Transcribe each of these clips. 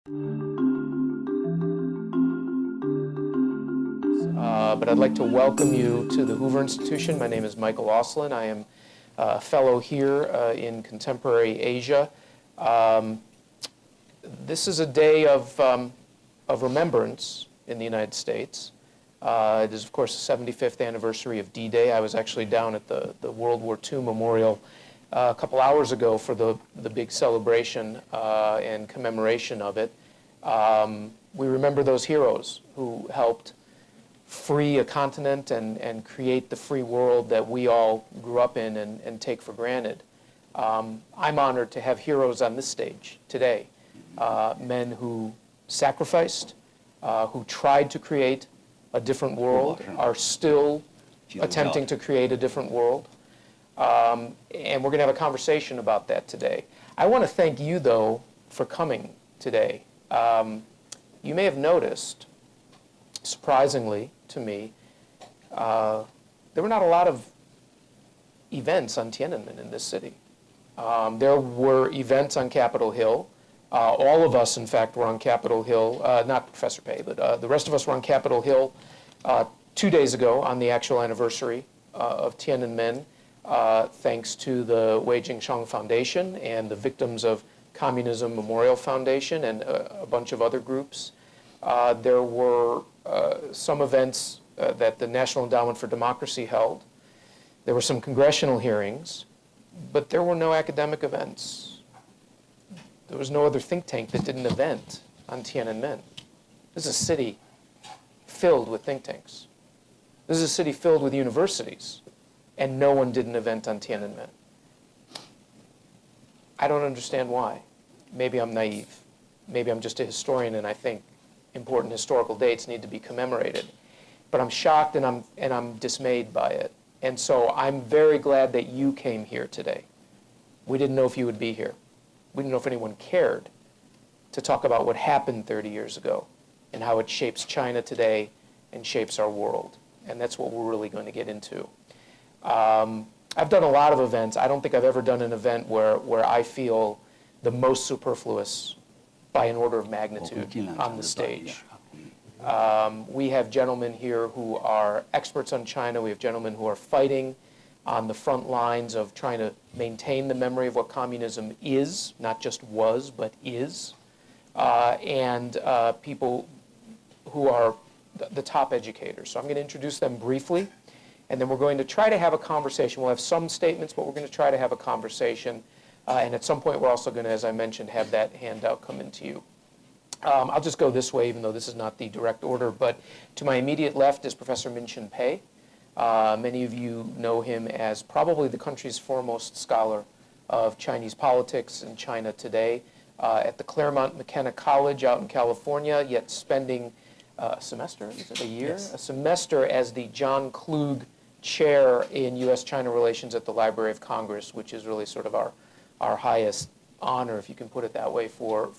But I'd like to welcome you to the Hoover Institution. My name is Michael Auslin. I am a fellow here in contemporary Asia. This is a day of remembrance in the United States. It is, of course, the 75th anniversary of D-Day. I was actually down at the World War II Memorial a couple hours ago for the big celebration and commemoration of it. We remember those heroes who helped free a continent and create the free world that we all grew up in and take for granted. I'm honored to have heroes on this stage today, men who sacrificed, who tried to create a different world, are still attempting to create a different world. And we're going to have a conversation about that today. I want to thank you, though, for coming today. You may have noticed, surprisingly to me, there were not a lot of events on Tiananmen in this city. There were events on Capitol Hill. All of us, in fact, were on Capitol Hill, not Professor Pei, but the rest of us were on Capitol Hill 2 days ago on the actual anniversary of Tiananmen, thanks to the Wei Jingsheng Foundation and the Victims of Communism Memorial Foundation and a bunch of other groups. There were some events that the National Endowment for Democracy held. There were some congressional hearings, but there were no academic events. There was no other think tank that did an event on Tiananmen. This is a city filled with think tanks. This is a city filled with universities, and no one did an event on Tiananmen. I don't understand why. Maybe I'm naive. Maybe I'm just a historian and I think important historical dates need to be commemorated. But I'm shocked and I'm dismayed by it. And so I'm very glad that you came here today. We didn't know if you would be here. We didn't know if anyone cared to talk about what happened 30 years ago and how it shapes China today and shapes our world. And that's what we're really going to get into. I've done a lot of events. I don't think I've ever done an event where I feel the most superfluous by an order of magnitude on the stage. We have gentlemen here who are experts on China. We have gentlemen who are fighting on the front lines of trying to maintain the memory of what communism is, not just was, but is, and people who are the top educators. So I'm going to introduce them briefly, and then we're going to try to have a conversation. We'll have some statements, but we're going to try to have a conversation. And at some point, we're also going to, as I mentioned, have that handout come into you. I'll just go this way, even though this is not the direct order. But to my immediate left is Professor Minxin. Many of you know him as probably the country's foremost scholar of Chinese politics and China today at the Claremont McKenna College out in California, yet spending a semester, is it a year? Yes. A semester as the John Klug Chair in U.S.-China Relations at the Library of Congress, which is really sort of our highest honor, if you can put it that way, for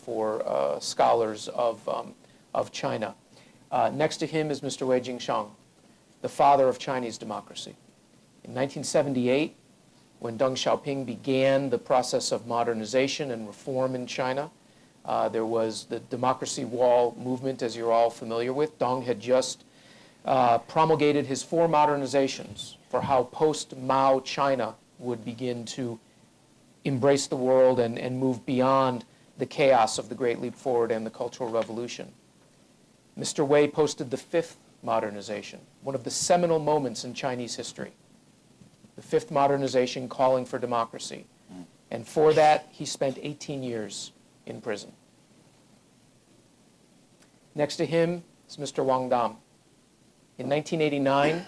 scholars of China. Next to him is Mr. Wei Jingsheng, the father of Chinese democracy. In 1978, when Deng Xiaoping began the process of modernization and reform in China, there was the Democracy Wall movement, as you're all familiar with. Deng had just promulgated his 4 modernizations for how post-Mao China would begin to embrace the world and move beyond the chaos of the Great Leap Forward and the Cultural Revolution. Mr. Wei posted the 5th modernization, one of the seminal moments in Chinese history. The 5th modernization calling for democracy. And for that, he spent 18 years in prison. Next to him is Mr. Wang. In 1989,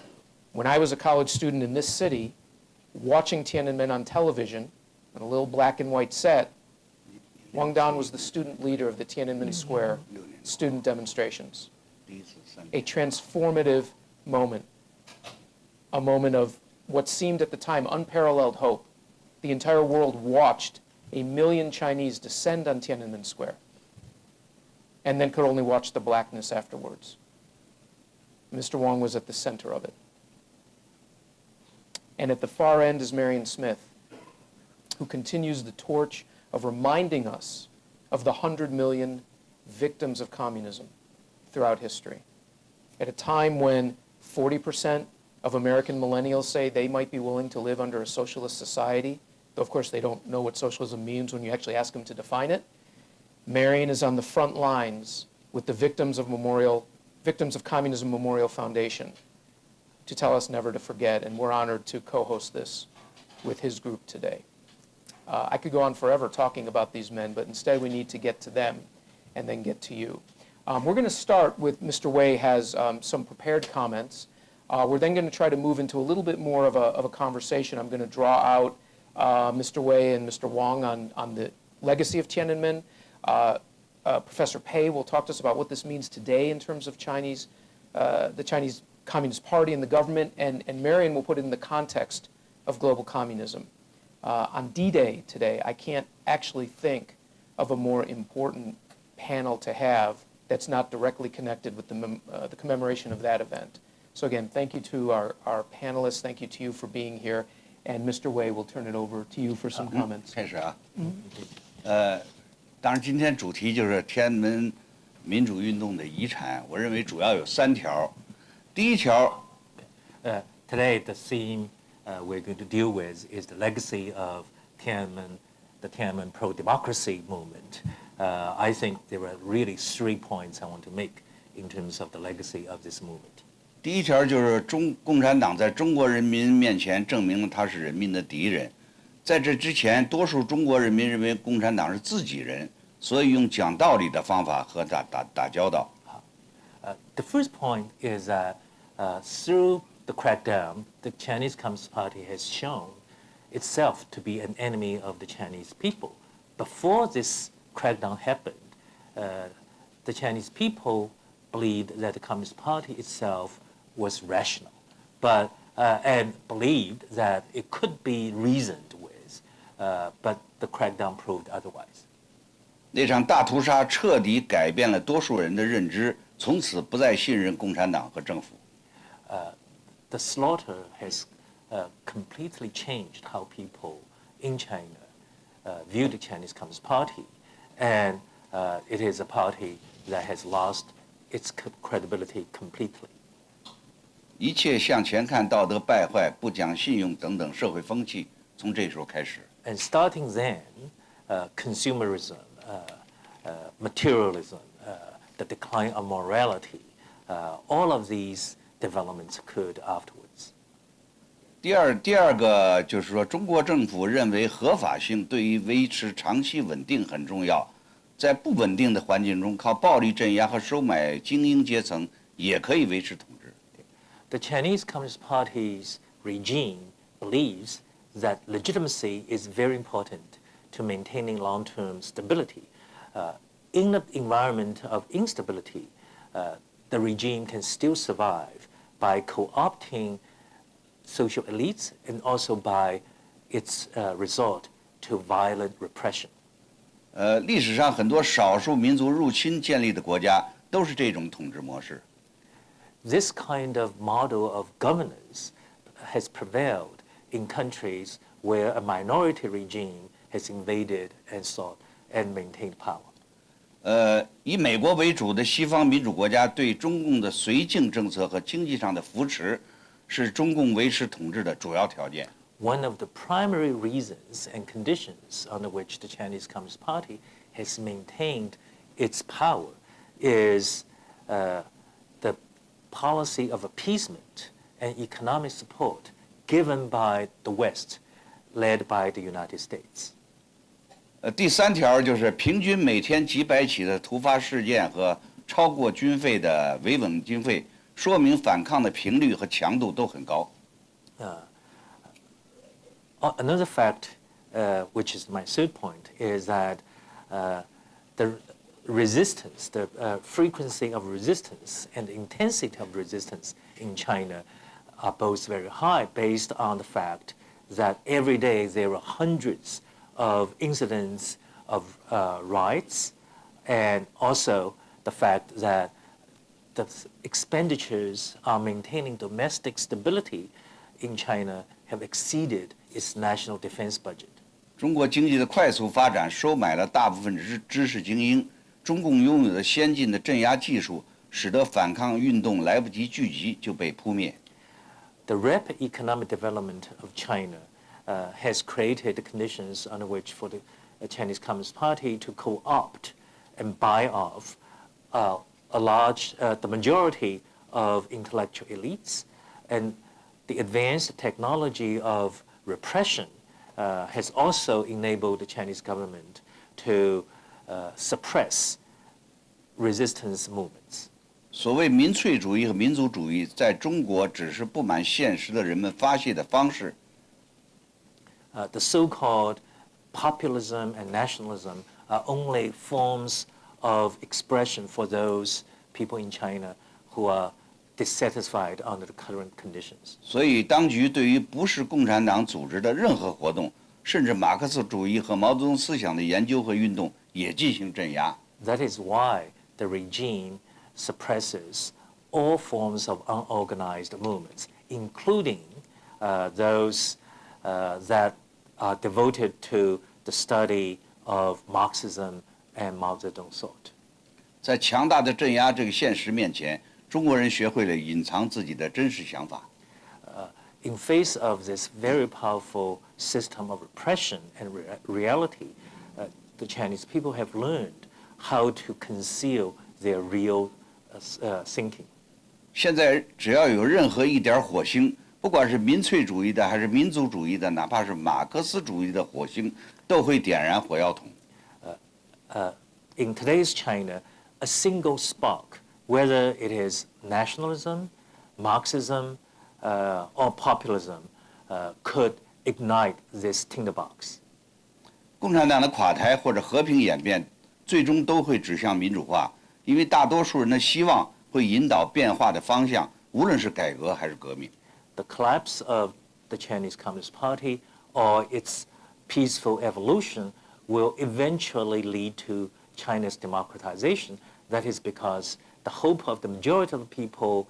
when I was a college student in this city, watching Tiananmen on television, on a little black and white set, Wang was the student leader of the Tiananmen Square student demonstrations. A transformative moment, a moment of what seemed at the time unparalleled hope. The entire world watched 1 million Chinese descend on Tiananmen Square and then could only watch the blackness afterwards. Mr. Wang was at the center of it. And at the far end is Marion, who continues the torch of reminding us of the 100 million victims of communism throughout history. At a time when 40% of American millennials say they might be willing to live under a socialist society, though of course they don't know what socialism means when you actually ask them to define it, Marion is on the front lines with the Victims of Communism Memorial Foundation to tell us never to forget, and we're honored to co-host this with his group today. I could go on forever talking about these men, but instead we need to get to them and then get to you. We're going to start with Mr. Wei has some prepared comments. We're then going to try to move into a little bit more of a conversation. I'm going to draw out Mr. Wei and Mr. Wang on the legacy of Tiananmen. Professor Pei will talk to us about what this means today in terms of the Chinese Communist Party and the government, and Marion will put it in the context of global communism. On D-Day today, I can't actually think of a more important panel to have that's not directly connected with the commemoration of that event. So again, thank you to our panelists. Thank you to you for being here. And Mr. Wei, we'll turn it over to you for some comments. 开始啊，当然今天主题就是天安门民主运动的遗产，我认为主要有3条。第一条，today the theme we're going to deal with is the legacy of Tiananmen, the Tiananmen pro-democracy movement. I think there are really 3 points I want to make in terms of the legacy of this movement. 第一条就是共产党在中国人民面前证明了他是人民的敌人。在这之前，多数中国人民认为共产党是自己人，所以用讲道理的方法和他打交道。The first point is that through the crackdown, the Chinese Communist Party has shown itself to be an enemy of the Chinese people. Before this crackdown happened, the Chinese people believed that the Communist Party itself was rational, and believed that it could be reasoned with, but the crackdown proved otherwise. 那场大屠杀彻底改变了多数人的认知，从此不再信任共产党和政府。The slaughter has completely changed how people in China view the Chinese Communist Party, and it is a party that has lost its credibility completely. 一切向前看、道德败坏、不讲信用等等社会风气，从这时候开始。And starting then, consumerism, materialism, the decline of morality, all of these developments occurred afterwards. 第二个就是说，中国政府认为合法性对于维持长期稳定很重要，在不稳定的环境中，靠暴力镇压和收买精英阶层也可以维持统治。The Chinese Communist Party's regime believes that legitimacy is very important to maintaining long-term stability. In an environment of instability, the regime can still survive by co-opting social elites and also by its resort to violent repression. 历史上很多少数民族入侵建立的国家都是这种统治模式。This kind of model of governance has prevailed in countries where a minority regime has invaded and sought and maintained power. 以美国为主的西方民主国家对中共的绥靖政策和经济上的扶持，是中共维持统治的主要条件。One of the primary reasons and conditions under which the Chinese Communist Party has maintained its power is the policy of appeasement and economic support given by the West, led by the United States. 第3条就是平均每天几百起的突发事件和超过军费的维稳经费，说明反抗的频率和强度都很高。Another fact, which is my third point, is that the resistance, the frequency of resistance and the intensity of resistance in China are both very high, based on the fact that every day there are hundreds of incidents of riots, and also the fact that the expenditures on maintaining domestic stability in China have exceeded its national defense budget. 中国经济的快速发展收买了大部分知识精英，中共拥有的先进的镇压技术，使得反抗运动来不及聚集就被扑灭。The rapid economic development of China has created the conditions under which for the Chinese Communist Party to co-opt and buy off the majority of intellectual elites, and the advanced technology of repression has also enabled the Chinese government to suppress resistance movements. 所谓民粹主义和民族主义，在中国只是不满现实的人们发泄的方式。The so-called populism and nationalism are only forms of expression for those people in China who are dissatisfied under the current conditions. 所以，当局对于不是共产党组织的任何活动，甚至马克思主义和毛泽东思想的研究和运动，也进行镇压。That is why the regime suppresses all forms of unorganized movements, including those that are devoted to the study of Marxism and Mao Zedong thought. 在强大的镇压这个现实面前，中国人学会了隐藏自己的真实想法。In face of this very powerful system of repression and reality, the Chinese people have learned how to conceal their real thinking. 现在只要有任何一点火星，不管是民粹主义的还是民族主义的，哪怕是马克思主义的火星，都会点燃火药桶。In today's China, a single spark, whether it is nationalism, Marxism, or populism, could ignite this tinderbox. 共产党的垮台或者和平演变，最终都会指向民主化，因为大多数人的希望会引导变化的方向，无论是改革还是革命。The collapse of the Chinese Communist Party or its peaceful evolution will eventually lead to China's democratization. That is because the hope of the majority of the people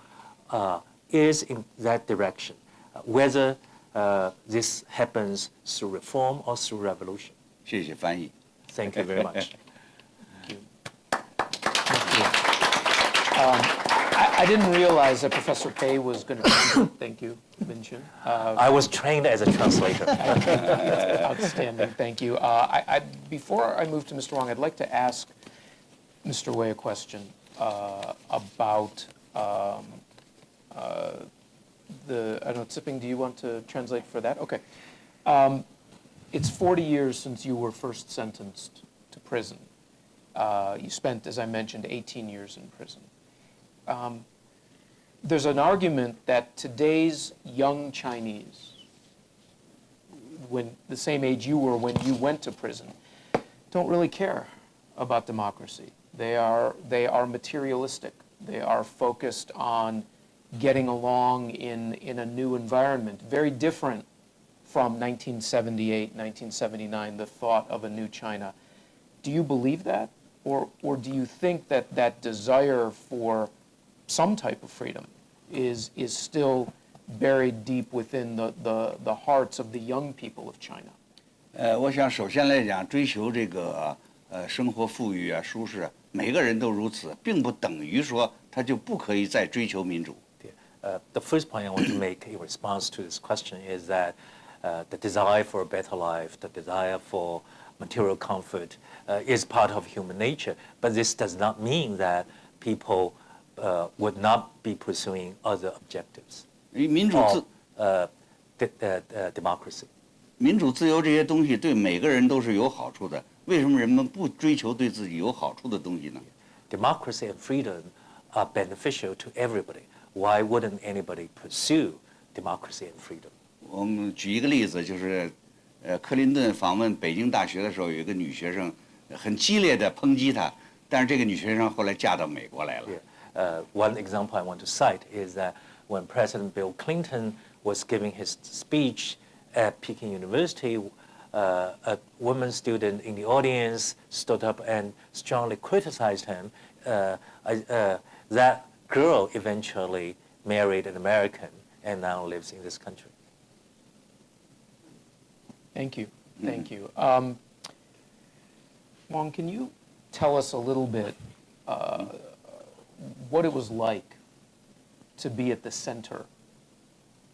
is in that direction, whether this happens through reform or through revolution. 谢谢翻译。Thank you very much. I didn't realize that Professor Pei was going to. Thank you, Minxin. I was trained as a translator. Outstanding. Thank you. Before I move to Mr. Wang, I'd like to ask Mr. Wei a question about the. I don't know, Tsipping, do you want to translate for that? Okay. It's 40 years since you were first sentenced to prison. You spent, as I mentioned, 18 years in prison. There's an argument that today's young Chinese, when the same age you were when you went to prison, don't really care about democracy. They are materialistic. They are focused on getting along in a new environment, very different from 1978, 1979, the thought of a new China. Do you believe that? Or do you think that that desire for some type of freedom is still buried deep within the hearts of the young people of China? 我想首先来讲，追求这个生活富裕啊、舒适，每个人都如此，并不等于说他就不可以再追求民主。The first point I want to make in response to this question is that the desire for a better life, the desire for material comfort is part of human nature, but this does not mean that people would not be pursuing other objectives. 民主democracy. 民主自由这些东西对每个人都是有好处的，为什么人们不追求对自己有好处的东西呢？ Democracy and freedom are beneficial to everybody. Why wouldn't anybody pursue democracy and freedom? 我们举一个例子，就是克林顿访问北京大学的时候，有一个女学生很激烈的抨击他，但是这个女学生后来嫁到美国来了。One example I want to cite is that when President Bill Clinton was giving his speech at Peking University, a woman student in the audience stood up and strongly criticized him. That girl eventually married an American and now lives in this country. Thank you. Thank you. Wang, can you tell us a little bit what it was like to be at the center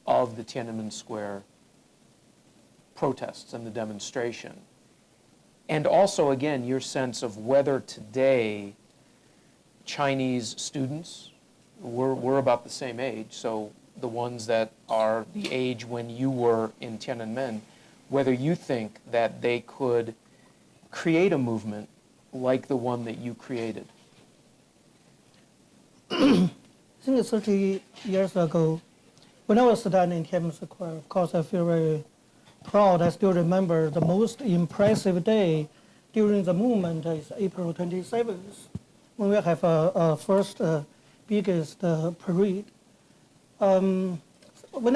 of the Tiananmen Square protests and the demonstration. And also, again, your sense of whether today Chinese students, we're about the same age, so the ones that are the age when you were in Tiananmen, whether you think that they could create a movement like the one that you created. I think 30 years ago, when I was standing in Tiananmen Square, of course I feel very proud. I still remember the most impressive day during the movement is April 27th, when we have a first biggest parade. When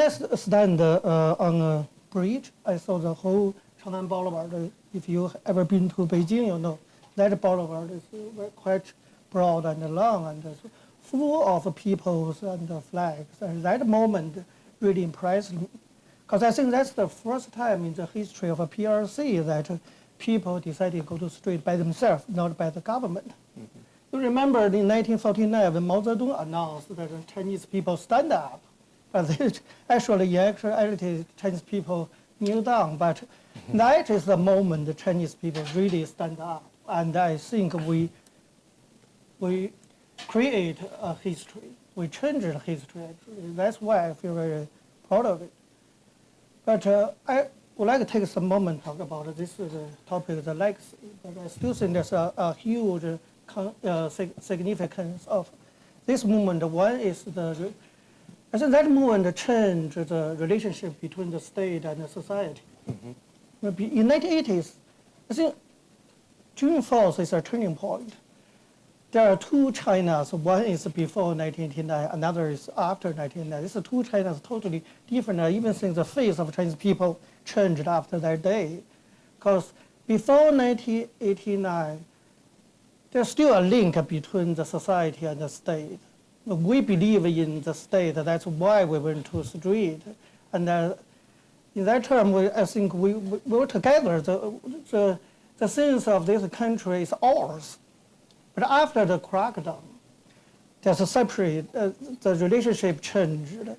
I stand on a bridge, I saw the whole Chang'an Boulevard. If you've ever been to Beijing, you know that boulevard is quite broad and long and full of people and flags. And that moment really impressed me, because I think that's the first time in the history of a PRC that people decided to go to the street by themselves, not by the government. Mm-hmm. You remember in 1949 when Mao Zedong announced that the Chinese people stand up, but actually Chinese people kneel down. But that is the moment the Chinese people really stand up, and I think we create a history. We changed history, actually. That's why I feel very proud of it. But I would like to take some moment to talk about this topic, the legacy. But I still think there's a huge significance of this movement. One is I think that movement changed the relationship between the state and the society. Mm-hmm. In the 1980s, I think June 4th is a turning point. There are two Chinas. One is before 1989, another is after 1989. These two Chinas totally different. I even think the face of Chinese people changed after that day. Because before 1989, there's still a link between the society and the state. We believe in the state. That's why we went to the street. And in that term, I think we were together. The sense of this country is ours. But after the crackdown, there's a separate, the relationship changed.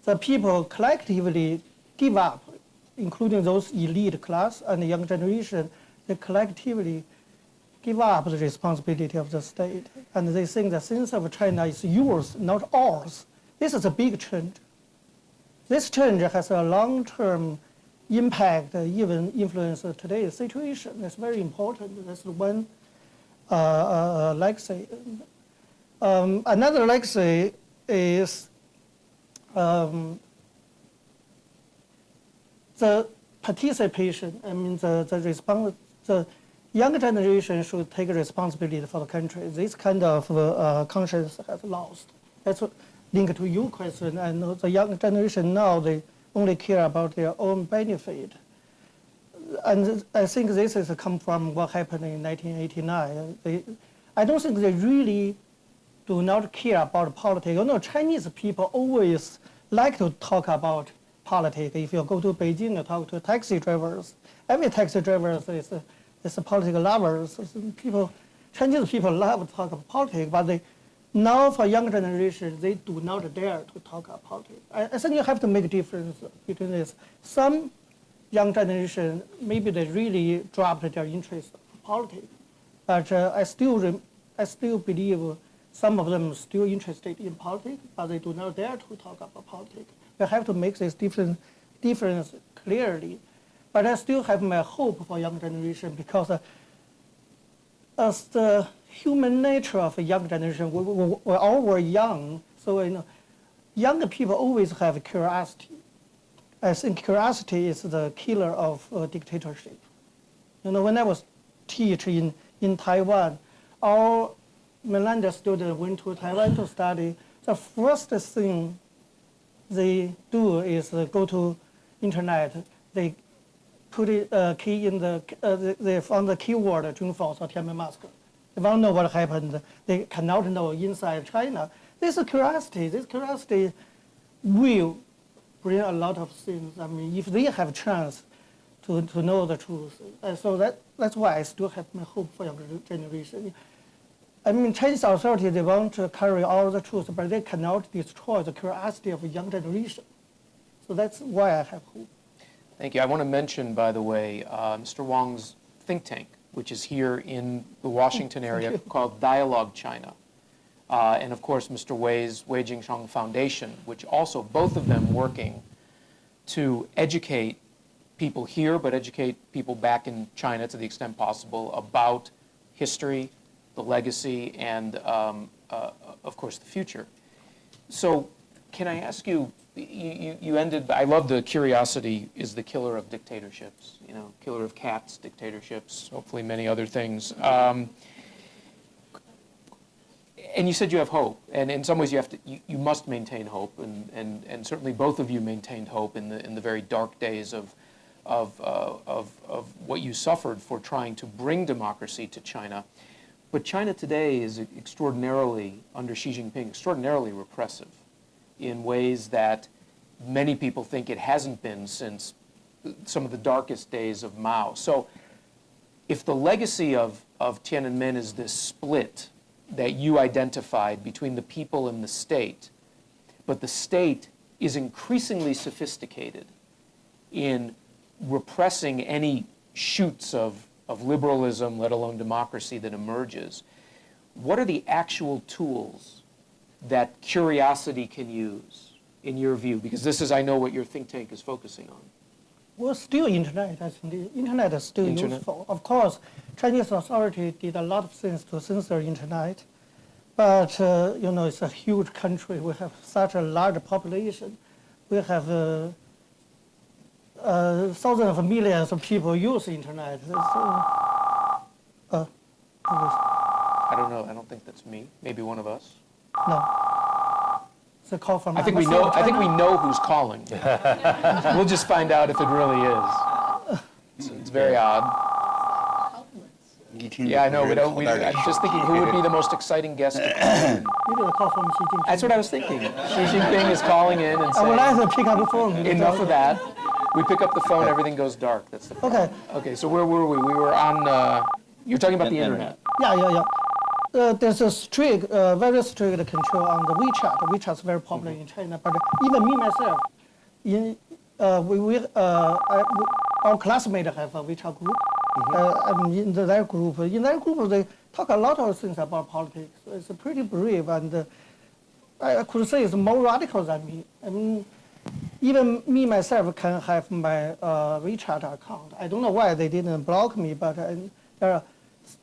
The people collectively give up, including those elite class and the young generation, they collectively give up the responsibility of the state. And they think the sense of China is yours, not ours. This is a big change. This change has a long-term impact, even influence today's situation. That's very important. That's one legacy. Another legacy is the participation. I mean, the younger generation should take responsibility for the country. This kind of conscience has lost. That's linked to your question. I know the young generation now, they only care about their own benefit. And I think this has come from what happened in 1989. I don't think they really do not care about politics. You know, Chinese people always like to talk about politics. If you go to Beijing and talk to taxi drivers, every taxi driver is a political lovers. Chinese people love to talk about politics, but now for young generation, they do not dare to talk about politics. I think you have to make a difference between this. Some young generation, maybe they really dropped their interest in politics, but I still believe some of them are still interested in politics, but they do not dare to talk about politics. We have to make this difference clearly. But I still have my hope for young generation, because as the human nature of a young generation, we all were young, so young people always have curiosity. I think curiosity is the killer of dictatorship. When I was teaching in Taiwan, our mainland students went to Taiwan to study. The first thing they do is go to internet. They put a key in they found the keyword June 4th or Tiananmen Massacre. They want to know what happened. They cannot know inside China. This curiosity will bring a lot of things. I mean, if they have a chance to know the truth. So that's why I still have my hope for younger generation. I mean, Chinese authorities, they want to carry all the truth, but they cannot destroy the curiosity of a young generation. So that's why I have hope. Thank you. I want to mention, by the way, Mr. Wang's think tank, which is here in the Washington area called Dialogue China. And of course, Mr. Wei's Wei Jingsheng Foundation, which also, both of them working to educate people here, but educate people back in China to the extent possible about history, the legacy, and of course, the future. So can I ask you, you ended, I love the curiosity is the killer of dictatorships, you know, killer of cats, dictatorships, hopefully many other things. And you said you have hope, and in some ways you must maintain hope, and certainly both of you maintained hope in the very dark days of what you suffered for trying to bring democracy to China. But China today is extraordinarily, under Xi Jinping, extraordinarily repressive in ways that many people think it hasn't been since some of the darkest days of Mao. So if the legacy of Tiananmen is this split that you identified between the people and the state, but the state is increasingly sophisticated in repressing any shoots of liberalism, let alone democracy, that emerges, what are the actual tools that curiosity can use, in your view? Because this is, I know, what your think tank is focusing on. Well, still internet. I think the internet is still useful. Of course, Chinese authority did a lot of things to censor internet, but you know, it's a huge country. We have such a large population. We have thousands of millions of people use internet. I don't know. I don't think that's me. Maybe one of us. No. It's a call from. I think we know. I think we know who's calling. We'll just find out if it really is. It's very odd. Yeah, I know. I'm just thinking who would be the most exciting guest to call in. Maybe a call from Xi Jinping. That's what I was thinking. Xi Jinping is calling in and I would saying, like to pick up the phone. enough of that. We pick up the phone, everything goes dark. That's the problem. Okay. Okay, so where were we? We were on, you're talking about the internet. Yeah. There's a strict, very strict control on the WeChat. WeChat is very popular in China, but even me myself, our classmates have a WeChat group. I'm in their group. In their group, they talk a lot of things about politics. It's pretty brave, and I could say it's more radical than me. I mean, even me myself can have my WeChat account. I don't know why they didn't block me, but there are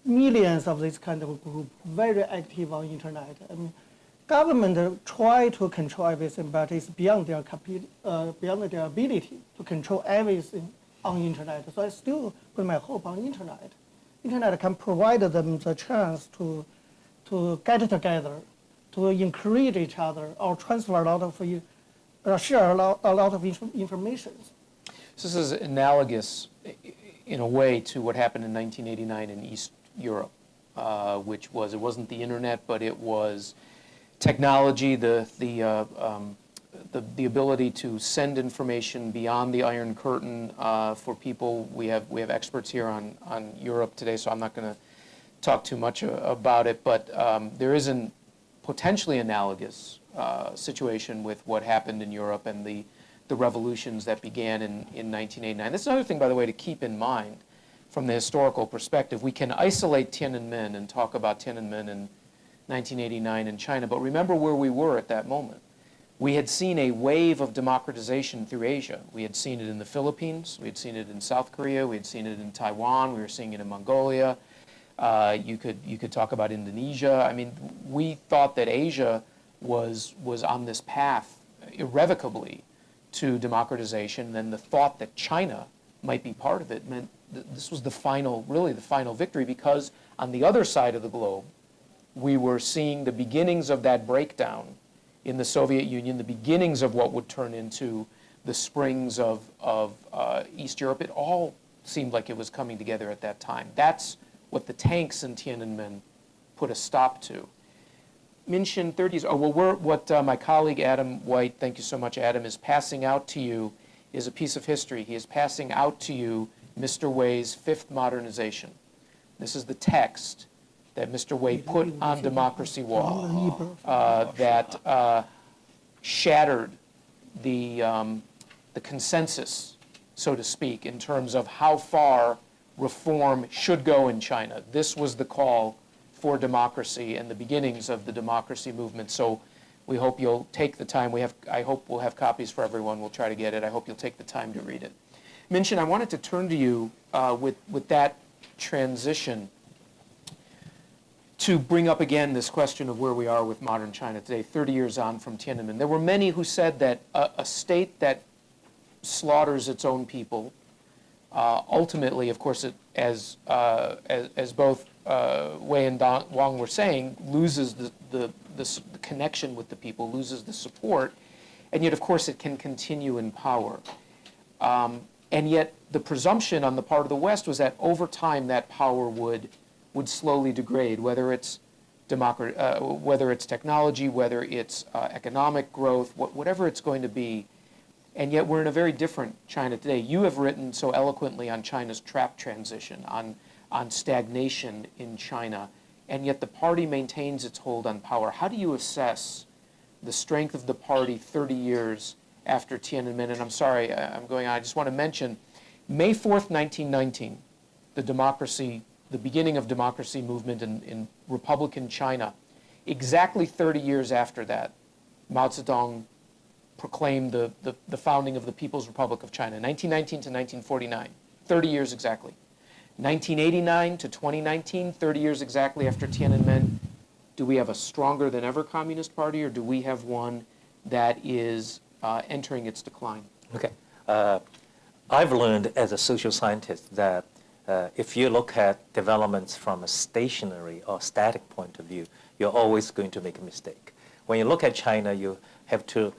millions of this kind of group, very active on internet. I mean, government try to control everything, but it's beyond their ability to control everything on internet. So I still put my hope on internet. Internet can provide them the chance to get together, to encourage each other, or transfer a lot of, share a lot of information. So this is analogous, in a way, to what happened in 1989 in East Europe, which was, it wasn't the internet, but it was technology, the ability to send information beyond the Iron Curtain for people. We have experts here on Europe today, so I'm not going to talk too much about it, but there is a potentially analogous situation with what happened in Europe and the revolutions that began in 1989. That's another thing, by the way, to keep in mind from the historical perspective. We can isolate Tiananmen and talk about Tiananmen in 1989 in China, but remember where we were at that moment. We had seen a wave of democratization through Asia. We had seen it in the Philippines, we had seen it in South Korea, we had seen it in Taiwan, we were seeing it in Mongolia. You could talk about Indonesia. I mean, we thought that Asia was on this path irrevocably to democratization, then the thought that China might be part of it meant this was the final, really the final victory, because on the other side of the globe, we were seeing the beginnings of that breakdown in the Soviet Union, the beginnings of what would turn into the springs of East Europe. It all seemed like it was coming together at that time. That's what the tanks in Tiananmen put a stop to. Minxin, 30s. Oh, well, what my colleague Adam White, thank you so much, Adam, is passing out to you is a piece of history. He is passing out to you Mr. Wei's fifth modernization. This is the text that Mr. Wei put on Democracy Wall that shattered the consensus, so to speak, in terms of how far reform should go in China. This was the call for democracy and the beginnings of the democracy movement. So we hope you'll take the time. I hope we'll have copies for everyone. We'll try to get it. I hope you'll take the time to read it. Minxin, I wanted to turn to you with that transition to bring up again this question of where we are with modern China today, 30 years on from Tiananmen. There were many who said that a state that slaughters its own people, ultimately, of course, as both Wei and Wang were saying, loses the connection with the people, loses the support, and yet, of course, it can continue in power. And yet, the presumption on the part of the West was that over time that power would slowly degrade, whether it's technology, whether it's economic growth, whatever it's going to be. And yet we're in a very different China today. You have written so eloquently on China's trap transition, on stagnation in China, and yet the party maintains its hold on power. How do you assess the strength of the party 30 years after Tiananmen? And I'm sorry, I'm going on. I just want to mention, May 4th, 1919, the beginning of democracy movement in Republican China. Exactly 30 years after that, Mao Zedong proclaimed the founding of the People's Republic of China, 1919 to 1949, 30 years exactly. 1989 to 2019, 30 years exactly after Tiananmen. Do we have a stronger than ever Communist Party, or do we have one that is entering its decline? Okay. I've learned as a social scientist that if you look at developments from a stationary or static point of view, you're always going to make a mistake. When you look at China, you have to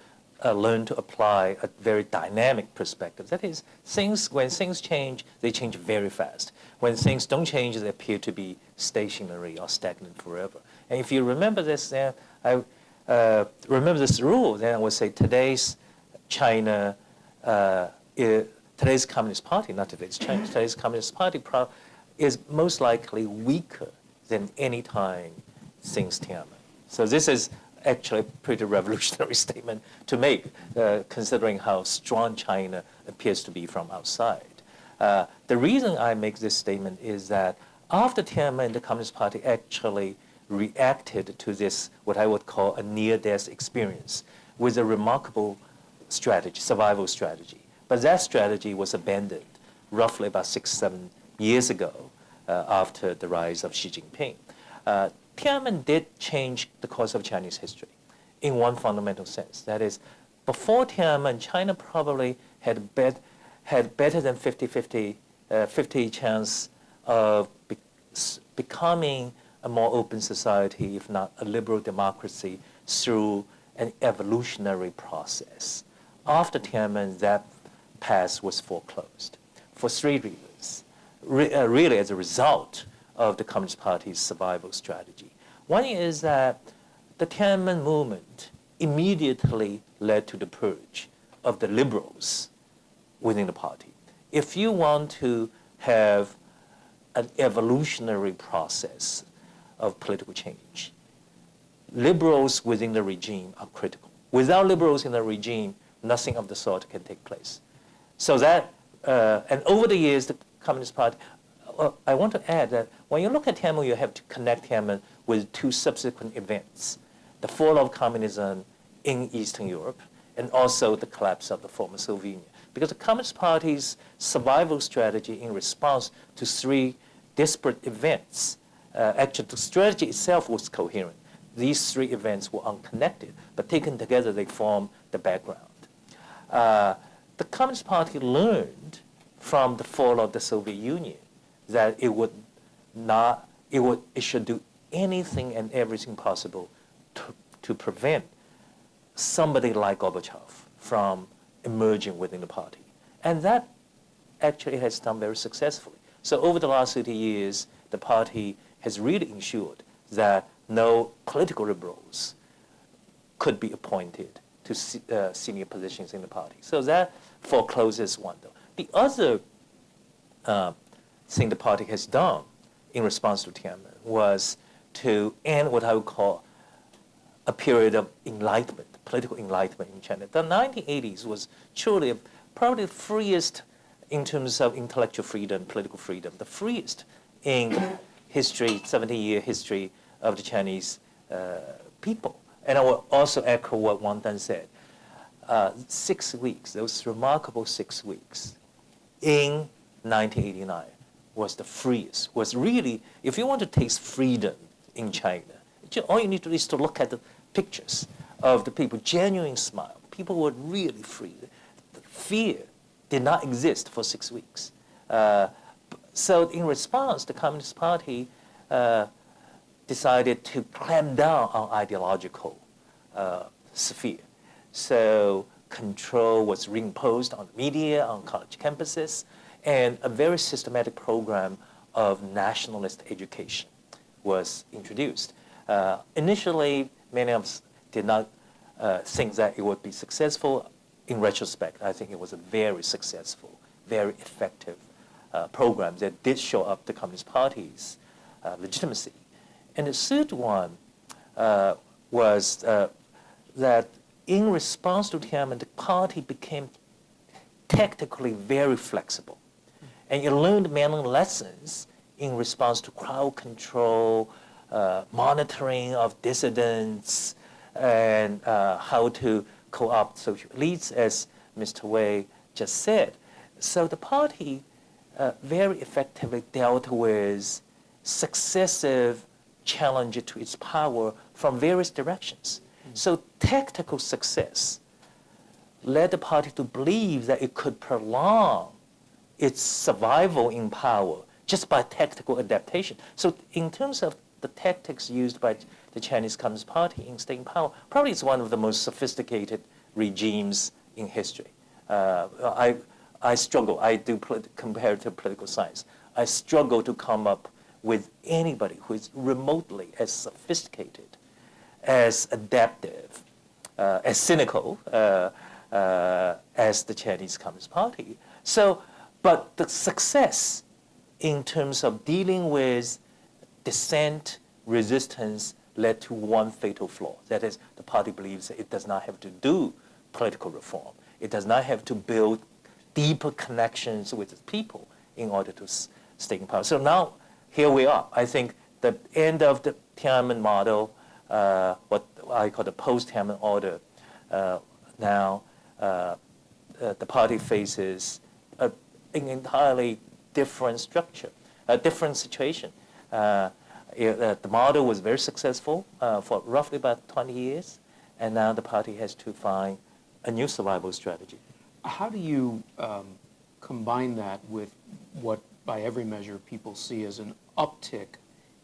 learn to apply a very dynamic perspective. That is, when things change, they change very fast. When things don't change, they appear to be stationary or stagnant forever. And if you remember this, then I remember this rule, then I would say today's China, today's Communist Party, not today's China, today's Communist Party is most likely weaker than any time since Tiananmen. So this is actually a pretty revolutionary statement to make, considering how strong China appears to be from outside. The reason I make this statement is that after Tiananmen, the Communist Party actually reacted to this, what I would call a near-death experience, with a remarkable strategy, survival strategy. But that strategy was abandoned roughly about 6-7 years ago after the rise of Xi Jinping. Tiananmen did change the course of Chinese history in one fundamental sense. That is, before Tiananmen, China probably had better than 50 chance of becoming a more open society, if not a liberal democracy, through an evolutionary process. After Tiananmen, that path was foreclosed for 3 reasons, really as a result of the Communist Party's survival strategy. One is that the Tiananmen movement immediately led to the purge of the liberals within the party. If you want to have an evolutionary process of political change, liberals within the regime are critical. Without liberals in the regime, nothing of the sort can take place. So that, and over the years, the Communist Party, I want to add that when you look at Tiananmen, you have to connect Tiananmen with 2 subsequent events: the fall of communism in Eastern Europe, and also the collapse of the former Soviet Union. Because the Communist Party's survival strategy in response to 3 disparate events, actually the strategy itself was coherent. These 3 events were unconnected, but taken together they form the background. The Communist Party learned from the fall of the Soviet Union that it should do anything and everything possible to prevent somebody like Gorbachev from emerging within the party. And that actually has done very successfully. So over the last 30 years, the party has really ensured that no political liberals could be appointed to senior positions in the party. So that forecloses one, though. The other thing the party has done in response to Tiananmen was to end what I would call a period of enlightenment, political enlightenment in China. The 1980s was truly probably the freest in terms of intellectual freedom, political freedom, the freest in history, 70-year history of the Chinese people. And I will also echo what Wang Dan said. 6 weeks, those remarkable 6 weeks in 1989 was the freest, was really, if you want to taste freedom in China, all you need to do is to look at the pictures of the people, genuine smile. People were really free. The fear did not exist for 6 weeks. So in response, the Communist Party decided to clamp down on ideological sphere. So control was reimposed on the media, on college campuses, and a very systematic program of nationalist education was introduced. Initially, many of us did not think that it would be successful. In retrospect, I think it was a very successful, very effective program that did show up the Communist Party's legitimacy. And the third one was that in response to Tiananmen, the party became tactically very flexible. And it learned many lessons in response to crowd control, monitoring of dissidents, and how to co-opt social elites, as Mr. Wei just said. So the party very effectively dealt with successive challenge to its power from various directions. So tactical success led the party to believe that it could prolong its survival in power just by tactical adaptation. So in terms of the tactics used by the Chinese Communist Party in staying in power, probably it's one of the most sophisticated regimes in history. I struggle, I do comparative political science. I struggle to come up with anybody who is remotely as sophisticated, as adaptive, as cynical as the Chinese Communist Party. So, but the success in terms of dealing with dissent, resistance, led to one fatal flaw. That is, the party believes that it does not have to do political reform. It does not have to build deeper connections with its people in order to stay in power. So now, here we are. I think the end of the Tiananmen model, what I call the post-Tiananmen order, now the party faces an entirely different structure, a different situation. The model was very successful for roughly about 20 years, and now the party has to find a new survival strategy. How do you combine that with what, by every measure, people see as an uptick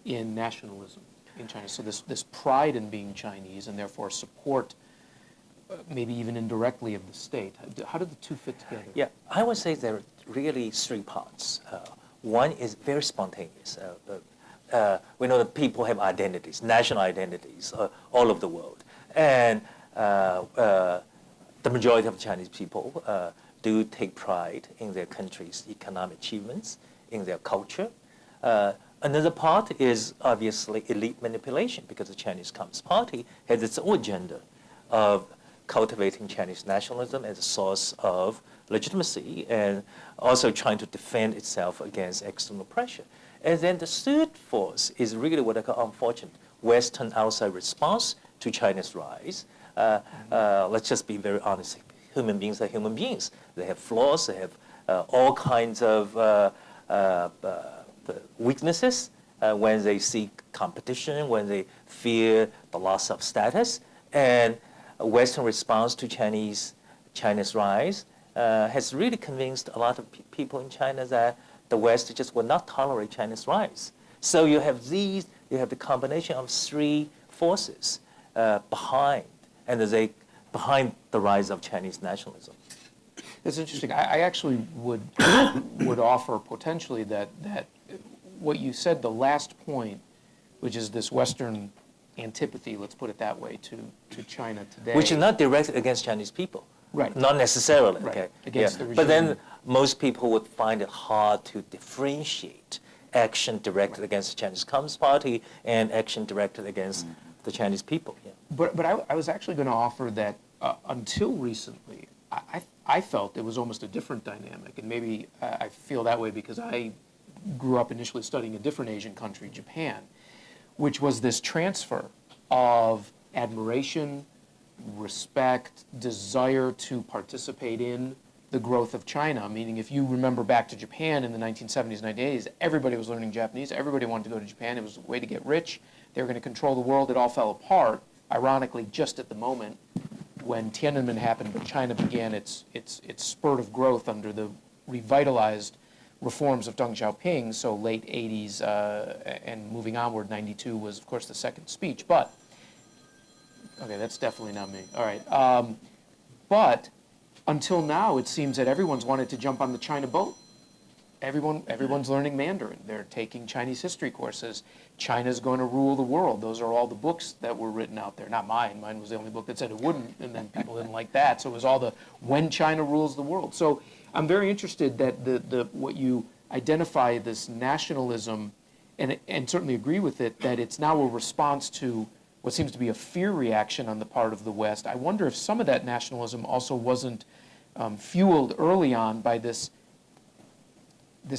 in nationalism in China? So this pride in being Chinese and therefore support, maybe even indirectly, of the state. How do the two fit together? Yeah, I would say there are really three parts. One is very spontaneous. We know that people have identities, national identities, all over the world. And the majority of Chinese people do take pride in their country's economic achievements, in their culture. Another part is obviously elite manipulation, because the Chinese Communist Party has its own agenda of cultivating Chinese nationalism as a source of legitimacy and also trying to defend itself against external pressure. And then the third force is really what I call unfortunate Western outside response to China's rise. Let's just be very honest. Human beings are human beings. They have flaws. They have all kinds of weaknesses when they seek competition, when they fear the loss of status. And a Western response to China's rise has really convinced a lot of people in China that the West just will not tolerate China's rise. So you have the combination of three forces behind the rise of Chinese nationalism. That's interesting. I actually would offer potentially that what you said, the last point, which is this Western antipathy, let's put it that way, to China today. Which is not directed against Chinese people. Right. Not necessarily. Right. Okay. Against the regime. But then most people would find it hard to differentiate action directed against the Chinese Communist Party and action directed against the Chinese people. Yeah. But I was actually going to offer that until recently, I felt it was almost a different dynamic, and maybe I feel that way because I grew up initially studying a different Asian country, Japan, which was this transfer of admiration, respect, desire to participate in the growth of China. Meaning, if you remember back to Japan in the 1970s, 1980s, everybody was learning Japanese. Everybody wanted to go to Japan. It was a way to get rich. They were going to control the world. It all fell apart, ironically, just at the moment when Tiananmen happened, but China began its spurt of growth under the revitalized reforms of Deng Xiaoping. So late 80s and moving onward, 92 was, of course, the second speech. But, okay, that's definitely not me. All right. But until now, it seems that everyone's wanted to jump on the China boat. Everyone's learning Mandarin. They're taking Chinese history courses. China's going to rule the world. Those are all the books that were written out there. Not mine. Mine was the only book that said it wouldn't, and then people didn't like that. So it was all the when China rules the world. So I'm very interested that the what you identify this nationalism, and certainly agree with it, that it's now a response to what seems to be a fear reaction on the part of the West. I wonder if some of that nationalism also wasn't fueled early on by this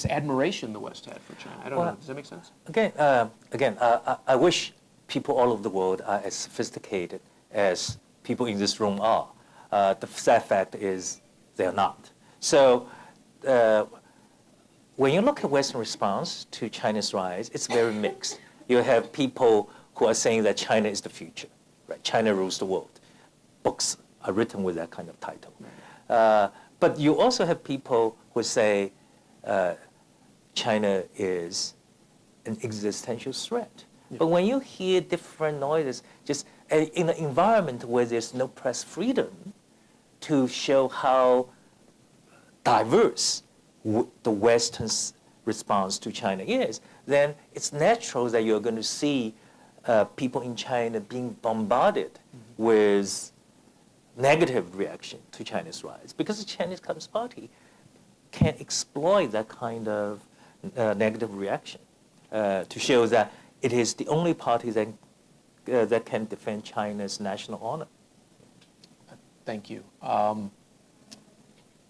admiration the West had for China. I don't know. Does that make sense? Again, I wish people all over the world are as sophisticated as people in this room are. The sad fact is they're not. So when you look at Western response to China's rise, it's very mixed. You have people who are saying that China is the future, right? China rules the world. Books are written with that kind of title. But you also have people who say China is an existential threat. Yeah. But when you hear different noises, just in an environment where there's no press freedom to show how diverse the Western's response to China is, then it's natural that you're going to see people in China being bombarded with negative reaction to China's rise, because the Chinese Communist Party can exploit that kind of negative reaction to show that it is the only party that can defend China's national honor. Thank you.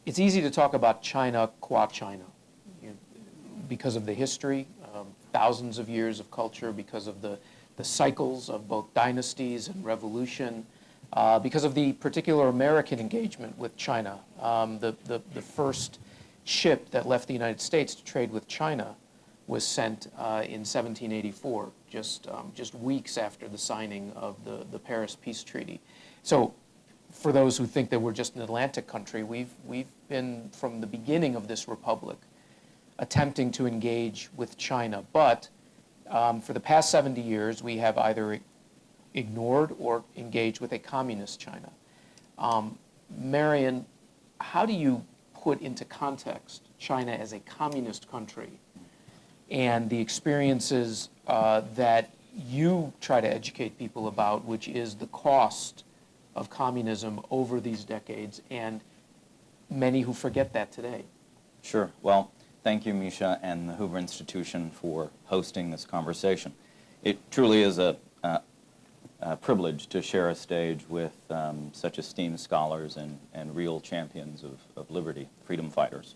It's easy to talk about China qua China, because of the history, thousands of years of culture, because of the cycles of both dynasties and revolution, because of the particular American engagement with China. The first ship that left the United States to trade with China was sent in 1784, just weeks after the signing of the Paris Peace Treaty. So for those who think that we're just an Atlantic country, we've been, from the beginning of this republic, attempting to engage with China. But for the past 70 years, we have either ignored or engaged with a communist China. Marion, how do you put into context China as a communist country and the experiences that you try to educate people about, which is the cost of communism over these decades, and many who forget that today? Sure. Well, thank you, Misha, and the Hoover Institution for hosting this conversation. It truly is a privilege to share a stage with such esteemed scholars and real champions of liberty, freedom fighters.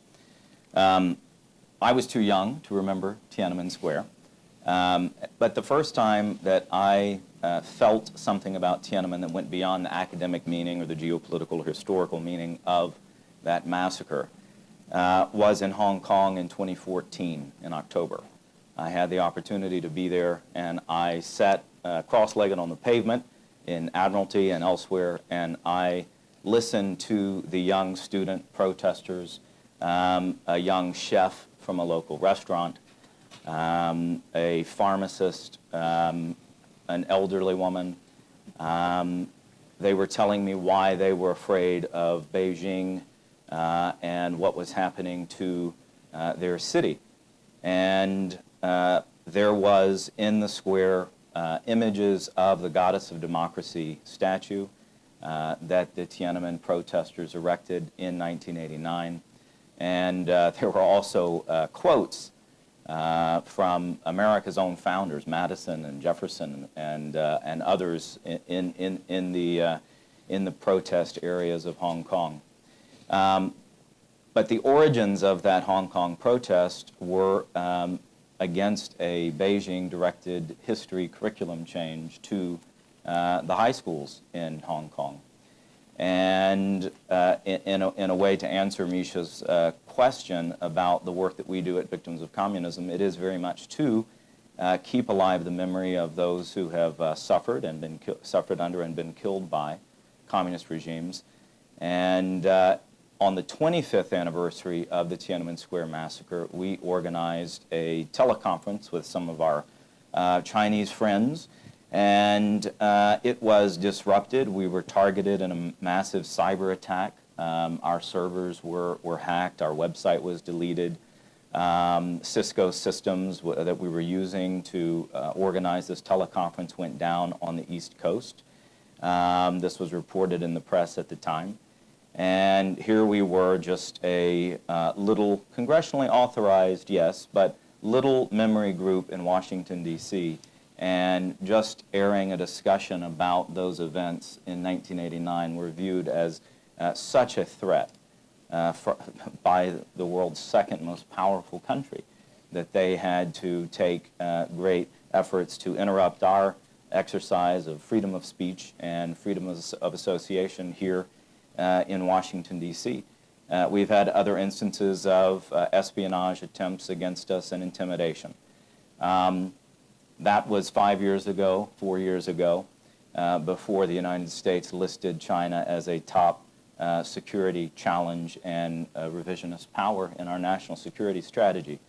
I was too young to remember Tiananmen Square, but the first time that I felt something about Tiananmen that went beyond the academic meaning or the geopolitical or historical meaning of that massacre was in Hong Kong in 2014 in October. I had the opportunity to be there, and I sat cross-legged on the pavement in Admiralty and elsewhere, and I listened to the young student protesters, a young chef from a local restaurant, a pharmacist, an elderly woman. They were telling me why they were afraid of Beijing and what was happening to their city. And there was in the square images of the Goddess of Democracy statue that the Tiananmen protesters erected in 1989. And there were also quotes from America's own founders, Madison and Jefferson and others in the protest areas of Hong Kong. But the origins of that Hong Kong protest were against a Beijing-directed history curriculum change to the high schools in Hong Kong. And in a way to answer Misha's question about the work that we do at Victims of Communism, it is very much to keep alive the memory of those who have suffered under and been killed by communist regimes. And on the 25th anniversary of the Tiananmen Square massacre, we organized a teleconference with some of our Chinese friends, and it was disrupted. We were targeted in a massive cyber attack. Our servers were hacked, our website was deleted. Cisco systems that we were using to organize this teleconference went down on the East Coast. This was reported in the press at the time. And here we were, just a little congressionally authorized, yes, but little memory group in Washington, D.C., and just airing a discussion about those events in 1989 were viewed as such a threat by the world's second most powerful country that they had to take great efforts to interrupt our exercise of freedom of speech and freedom of association here in Washington, D.C. We've had other instances of espionage attempts against us and intimidation. That was 5 years ago, 4 years ago, before the United States listed China as a top security challenge and revisionist power in our national security strategy.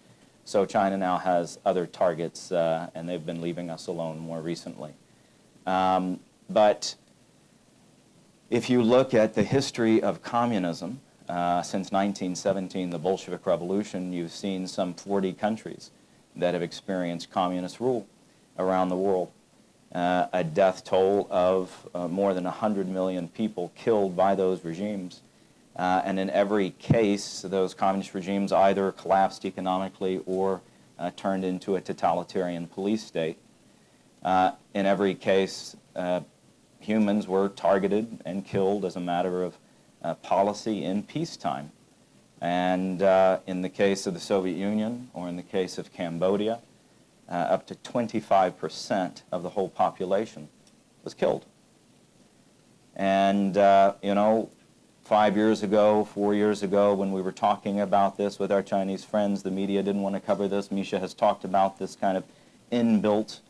So China now has other targets, and they've been leaving us alone more recently. But if you look at the history of communism, since 1917, the Bolshevik Revolution, you've seen some 40 countries that have experienced communist rule around the world. A death toll of more than 100 million people killed by those regimes. And in every case, those communist regimes either collapsed economically or turned into a totalitarian police state. In every case, humans were targeted and killed as a matter of policy in peacetime. And in the case of the Soviet Union, or in the case of Cambodia, up to 25% of the whole population was killed. And, you know, 5 years ago, 4 years ago, when we were talking about this with our Chinese friends, the media didn't want to cover this. Misha has talked about this kind of inbuilt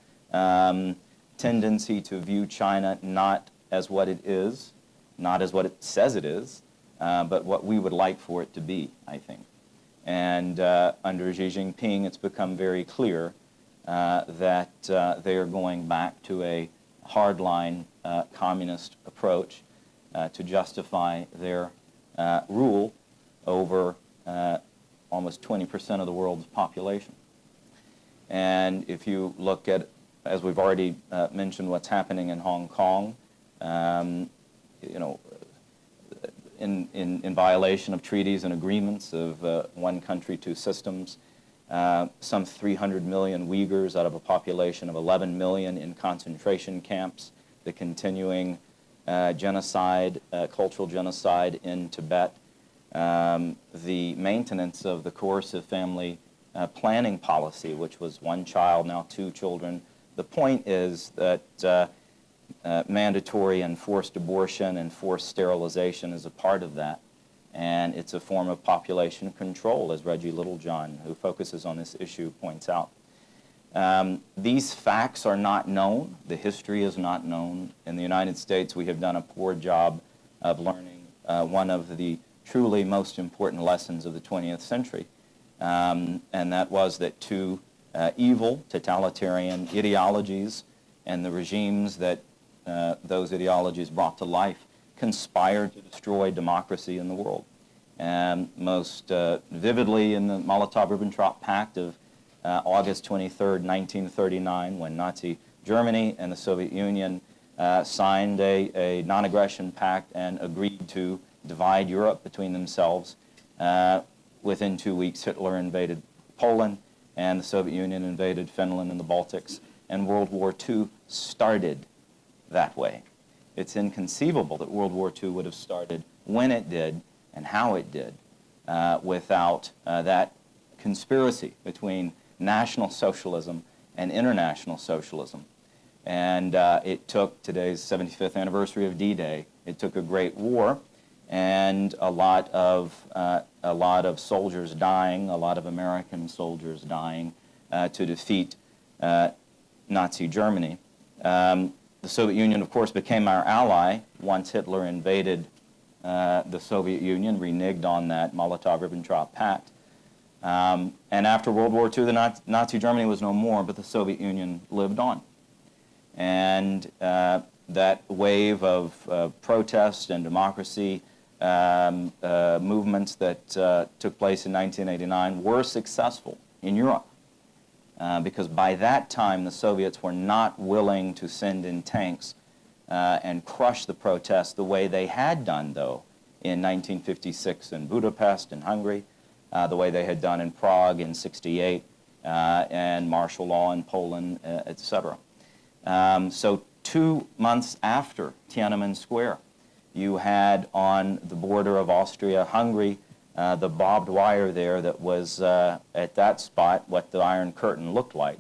tendency to view China not as what it is, not as what it says it is, but what we would like for it to be, I think. And under Xi Jinping, it's become very clear that they are going back to a hardline communist approach to justify their rule over almost 20% of the world's population. And if you look at, as we've already mentioned, what's happening in Hong Kong, you know, in violation of treaties and agreements of one country, two systems, some 300 million Uyghurs out of a population of 11 million in concentration camps, the continuing genocide, cultural genocide in Tibet, the maintenance of the coercive family planning policy, which was one child, now two children. The point is that mandatory and forced abortion and forced sterilization is a part of that. And it's a form of population control, as Reggie Littlejohn, who focuses on this issue, points out. These facts are not known. The history is not known. In the United States, we have done a poor job of learning one of the truly most important lessons of the 20th century. And that was that two evil, totalitarian ideologies and the regimes that those ideologies brought to life conspired to destroy democracy in the world. And most vividly in the Molotov-Ribbentrop Pact of August 23rd, 1939, when Nazi Germany and the Soviet Union signed a non-aggression pact and agreed to divide Europe between themselves. Within 2 weeks, Hitler invaded Poland, and the Soviet Union invaded Finland and the Baltics, and World War II started that way. It's inconceivable that World War II would have started when it did and how it did without that conspiracy between National Socialism and international socialism. And it took today's 75th anniversary of D-Day. It took a great war and a lot of soldiers dying, a lot of American soldiers dying to defeat Nazi Germany. The Soviet Union, of course, became our ally once Hitler invaded the Soviet Union, reneged on that Molotov-Ribbentrop Pact. And after World War II, the Nazi Germany was no more, but the Soviet Union lived on. And that wave of protest and democracy movements that took place in 1989 were successful in Europe. Because by that time, the Soviets were not willing to send in tanks and crush the protests the way they had done, though, in 1956 in Budapest in Hungary, the way they had done in Prague in '68, and martial law in Poland, etc. So 2 months after Tiananmen Square, you had on the border of Austria-Hungary the barbed wire there that was at that spot what the Iron Curtain looked like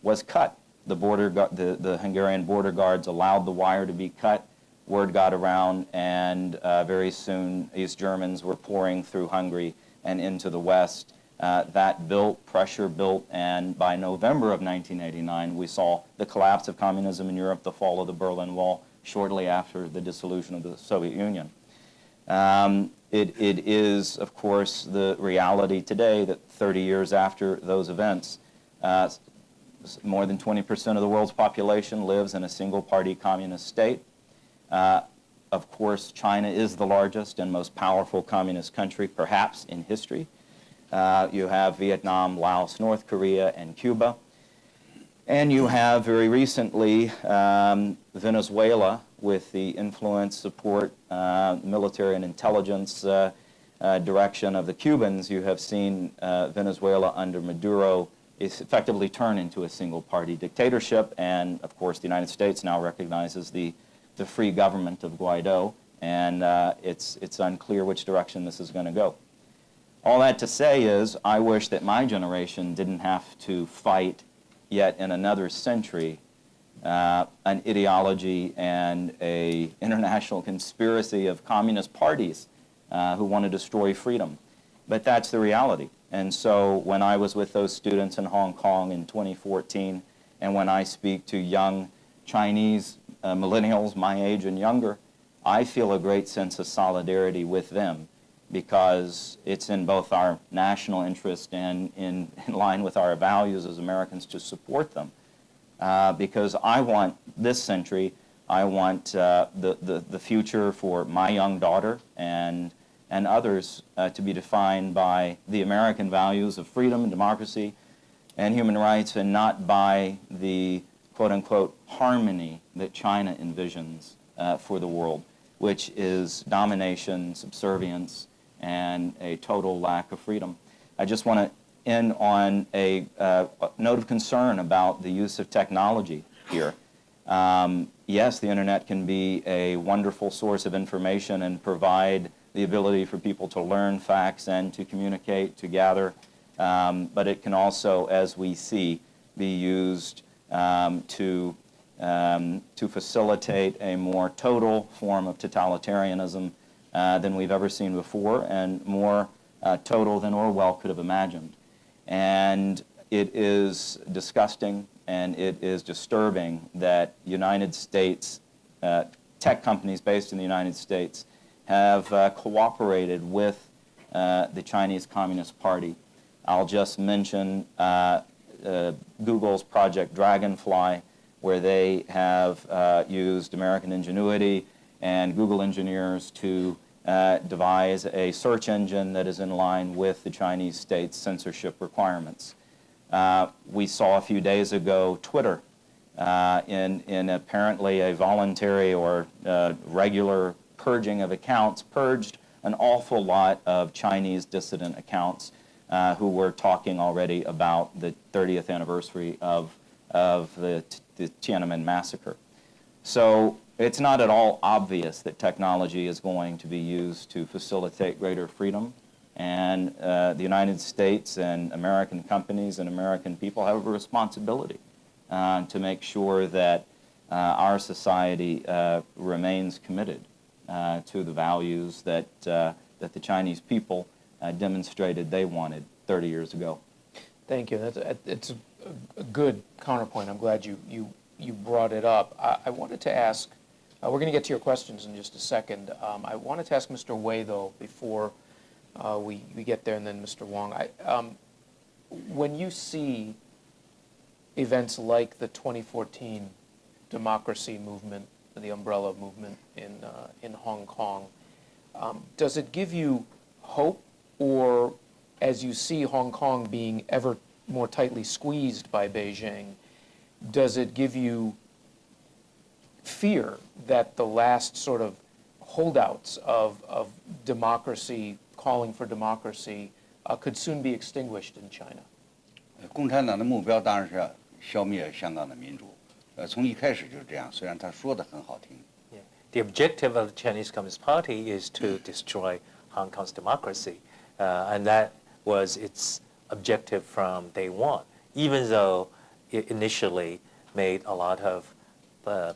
was cut. The Hungarian border guards allowed the wire to be cut. Word got around, and very soon East Germans were pouring through Hungary and into the West. That pressure built, and by November of 1989, we saw the collapse of communism in Europe, the fall of the Berlin Wall, shortly after the dissolution of the Soviet Union. It is, of course, the reality today that 30 years after those events, more than 20% of the world's population lives in a single-party communist state. Of course, China is the largest and most powerful communist country, perhaps in history. You have Vietnam, Laos, North Korea, and Cuba. And you have, very recently, Venezuela, with the influence, support, military and intelligence direction of the Cubans. You have seen Venezuela under Maduro is effectively turned into a single-party dictatorship, and of course the United States now recognizes the free government of Guaido, and it's unclear which direction this is going to go. All that to say is, I wish that my generation didn't have to fight yet in another century an ideology and an international conspiracy of communist parties who want to destroy freedom. But that's the reality. And so when I was with those students in Hong Kong in 2014, and when I speak to young Chinese millennials my age and younger, I feel a great sense of solidarity with them, because it's in both our national interest and in line with our values as Americans to support them. Because I want this century, I want the future for my young daughter and others to be defined by the American values of freedom and democracy and human rights, and not by the quote-unquote harmony that China envisions for the world, which is domination, subservience, and a total lack of freedom. I just want to end on a note of concern about the use of technology here. Yes, the internet can be a wonderful source of information and provide the ability for people to learn facts and to communicate, to gather, but it can also, as we see, be used to facilitate a more total form of totalitarianism than we've ever seen before, and more total than Orwell could have imagined. And it is disgusting and it is disturbing that United States tech companies based in the United States have cooperated with the Chinese Communist Party. I'll just mention Google's Project Dragonfly, where they have used American ingenuity and Google engineers to devise a search engine that is in line with the Chinese state's censorship requirements. We saw a few days ago Twitter in apparently a voluntary or regular purging of accounts, purged an awful lot of Chinese dissident accounts who were talking already about the 30th anniversary of the Tiananmen massacre. So it's not at all obvious that technology is going to be used to facilitate greater freedom. And the United States and American companies and American people have a responsibility to make sure that our society remains committed to the values that the Chinese people demonstrated they wanted 30 years ago. Thank you. It's a good counterpoint. I'm glad you brought it up. I wanted to ask, we're going to get to your questions in just a second. I wanted to ask Mr. Wei, though, before we get there, and then Mr. Wang. When you see events like the 2014 democracy movement, the umbrella movement in Hong Kong, does it give you hope, or as you see Hong Kong being ever more tightly squeezed by Beijing, does it give you fear that the last sort of holdouts of democracy, calling for democracy, could soon be extinguished in China? 共产党的目标当然是要消灭香港的民主，从一开始就是这样。虽然他说的很好听。Yeah. The objective of the Chinese Communist Party is to destroy Hong Kong's democracy, and that was its objective from day one, even though it initially made a lot of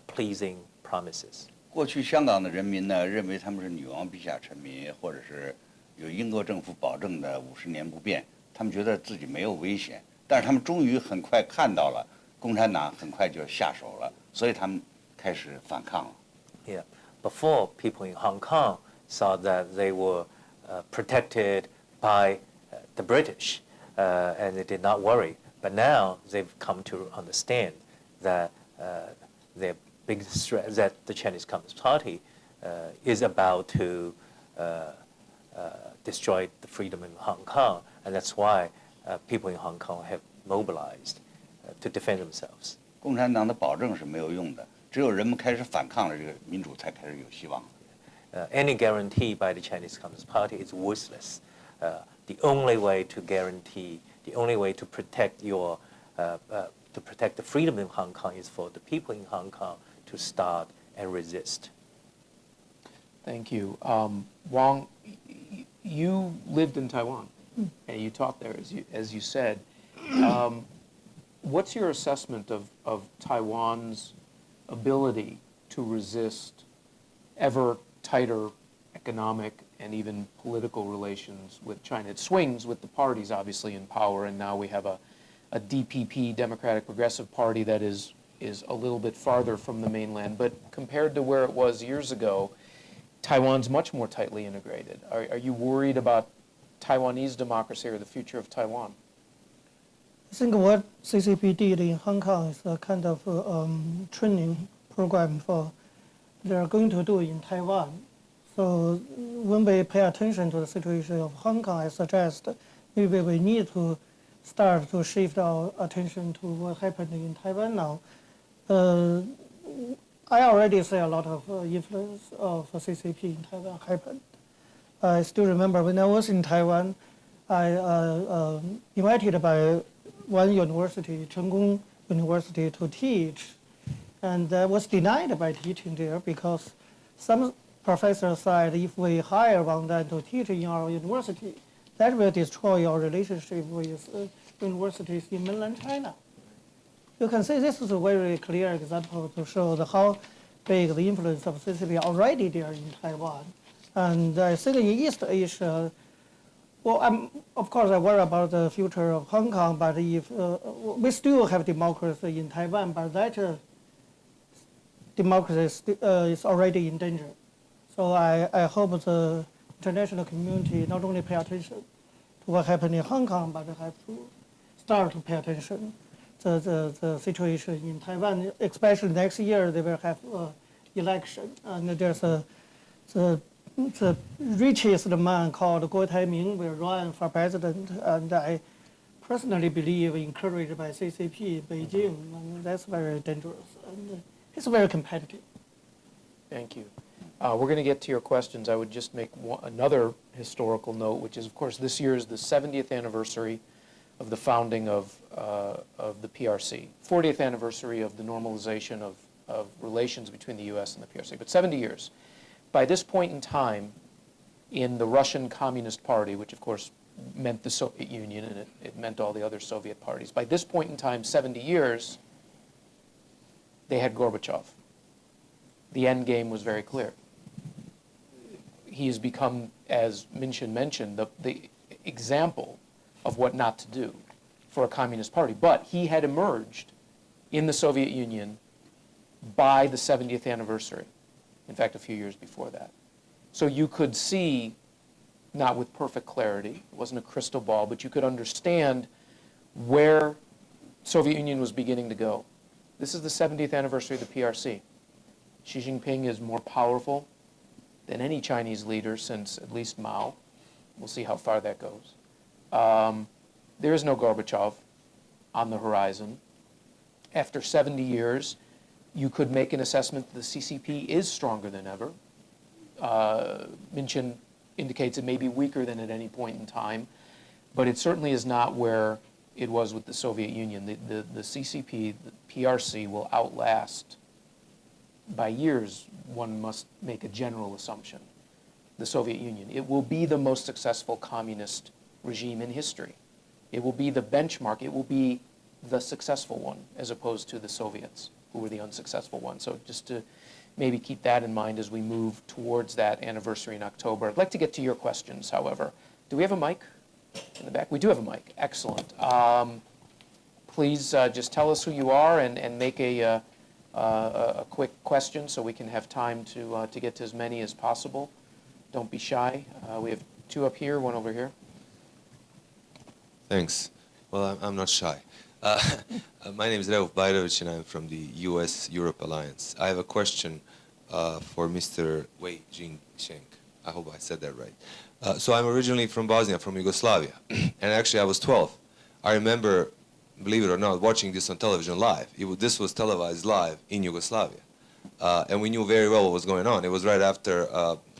pleasing promises. 过去香港的人民呢，认为他们是女王陛下臣民，或者是有英国政府保证的50年不变，他们觉得自己没有危险。但是他们终于很快看到了，共产党很快就下手了，所以他们开始反抗了。Yeah. Before, people in Hong Kong saw that they were protected by the British, and they did not worry. But now they've come to understand that their biggest threat, that the Chinese Communist Party is about to destroy the freedom in Hong Kong, and that's why people in Hong Kong have mobilized to defend themselves. 共产党的保证是没有用的，只有人们开始反抗了，这个民主才开始有希望。Any guarantee by the Chinese Communist Party is worthless. The only way to guarantee, the only way to protect to protect the freedom in Hong Kong is for the people in Hong Kong to start and resist. Thank you. Wang, you lived in Taiwan, and you taught there, as you said. What's your assessment of Taiwan's ability to resist ever tighter economic and even political relations with China? It swings with the parties, obviously, in power, and now we have a DPP, Democratic Progressive Party, that is a little bit farther from the mainland. But compared to where it was years ago, Taiwan's much more tightly integrated. Are you worried about Taiwanese democracy or the future of Taiwan? I think what CCP did in Hong Kong is a kind of training program for they are going to do in Taiwan. So when we pay attention to the situation of Hong Kong, I suggest maybe we need to start to shift our attention to what happened in Taiwan now. I already see a lot of influence of CCP in Taiwan happened. I still remember when I was in Taiwan, I invited by one university, Chengkong University, to teach, and I was denied by teaching there because some professors said if we hire Wang to teach in our university, that will destroy our relationship with universities in mainland China. You can see this is a very clear example to show how big the influence of CCP already there in Taiwan. And I think in East Asia, well, of course, I worry about the future of Hong Kong, but if we still have democracy in Taiwan, but that democracy is already in danger. So I hope the international community not only pay attention to what happened in Hong Kong, but have to start to pay attention to the situation in Taiwan. Especially next year, they will have election, and there's the richest man called Guo Taiming will run for president, and I personally believe encouraged by CCP, Beijing, and that's very dangerous. And it's very competitive. Thank you. We're going to get to your questions. I would just make another historical note, which is, of course, this year is the 70th anniversary of the founding of the PRC, 40th anniversary of the normalization of relations between the U.S. and the PRC, but 70 years. By this point in time, in the Russian Communist Party, which of course meant the Soviet Union and it meant all the other Soviet parties, by this point in time, 70 years, they had Gorbachev. The end game was very clear. He has become, as Minxin mentioned, the example of what not to do for a communist party. But he had emerged in the Soviet Union by the 70th anniversary. In fact, a few years before that. So you could see, not with perfect clarity, it wasn't a crystal ball, but you could understand where Soviet Union was beginning to go. This is the 70th anniversary of the PRC. Xi Jinping is more powerful than any Chinese leader since at least Mao. We'll see how far that goes. There is no Gorbachev on the horizon. After 70 years, you could make an assessment that the CCP is stronger than ever. Minxin indicates it may be weaker than at any point in time, but it certainly is not where it was with the Soviet Union. The CCP, the PRC, will outlast, by years, one must make a general assumption, the Soviet Union. It will be the most successful communist regime in history. It will be the benchmark. It will be the successful one, as opposed to the Soviets, who were the unsuccessful one. So just to maybe keep that in mind as we move towards that anniversary in October. I'd like to get to your questions, however. Do we have a mic in the back? We do have a mic. Excellent. Please just tell us who you are and make a quick question so we can have time to get to as many as possible. Don't be shy. We have two up here, one over here. Thanks. Well, I'm not shy. My name is Rauf Bajrovic, and I'm from the U.S.-Europe Alliance. I have a question for Mr. Wei Jingsheng. I hope I said that right. So I'm originally from Bosnia, from Yugoslavia, and actually I was 12. I remember, believe it or not, watching this on television live. This was televised live in Yugoslavia, and we knew very well what was going on. It was right after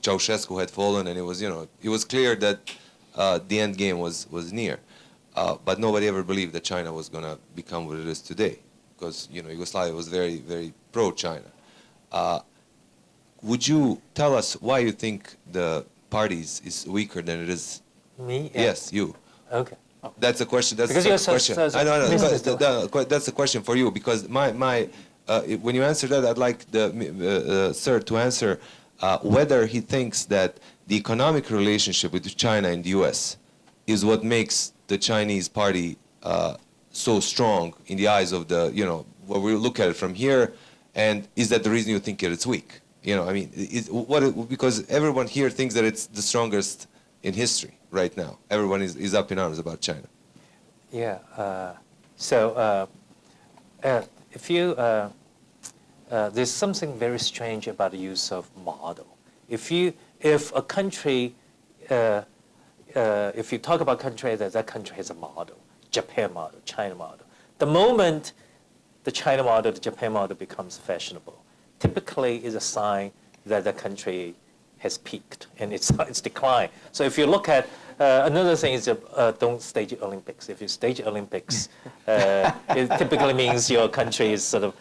Ceausescu had fallen, and it was clear that the end game was near. But nobody ever believed that China was going to become what it is today, because Yugoslavia was very, very pro-China. Would you tell us why you think the parties is weaker than it is? Me? Yes, you. Okay. That's a question. That's Because a you're question. I know. That's a question for you, because when you answer that, I'd like the sir to answer whether he thinks that the economic relationship with China and the U.S. is what makes the Chinese party so strong in the eyes of the, when we look at it from here, and is that the reason you think it's weak? I mean, because everyone here thinks that it's the strongest in history right now. Everyone is up in arms about China. Yeah. If you, there's something very strange about the use of model. If a country, if you talk about country, that country has a model, Japan model, China model. The moment the China model, the Japan model becomes fashionable, typically is a sign that the country has peaked and it's declined. So if you look at, another thing is don't stage Olympics. If you stage Olympics, it typically means your country is sort of,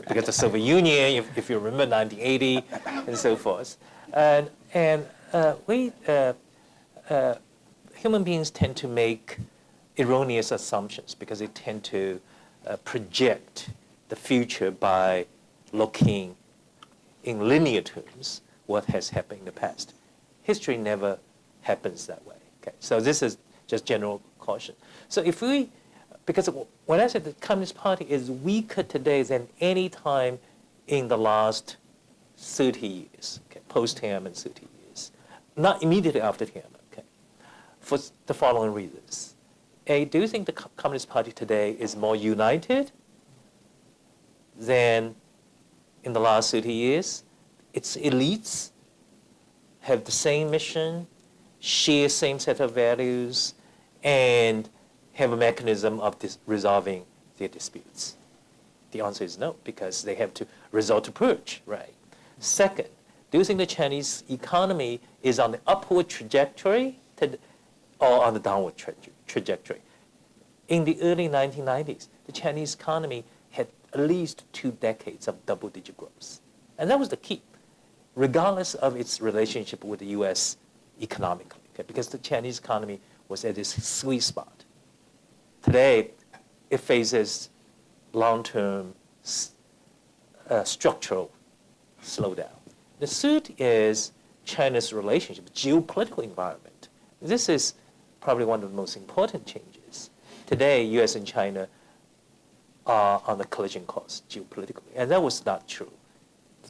because the Soviet Union, if you remember 1980 and so forth. Human beings tend to make erroneous assumptions because they tend to project the future by looking in linear terms what has happened in the past. History never happens that way. Okay? So this is just general caution. So because when I said the Communist Party is weaker today than any time in the last 30 years, okay, post-Tiananmen 30 years, not immediately after Tiananmen, okay, for the following reasons. A, do you think the Communist Party today is more united than in the last 30 years? Its elites have the same mission, share same set of values, and have a mechanism of resolving their disputes? The answer is no, because they have to resort to purge, right? Second, do you think the Chinese economy is on the upward trajectory or on the downward trajectory? In the early 1990s, the Chinese economy had at least 2 decades of double-digit growth. And that was the key, regardless of its relationship with the US economically, okay? Because the Chinese economy was at this sweet spot. Today, it faces long-term structural slowdown. The third is China's relationship, geopolitical environment. This is probably one of the most important changes. Today, US and China are on the collision course geopolitically, and that was not true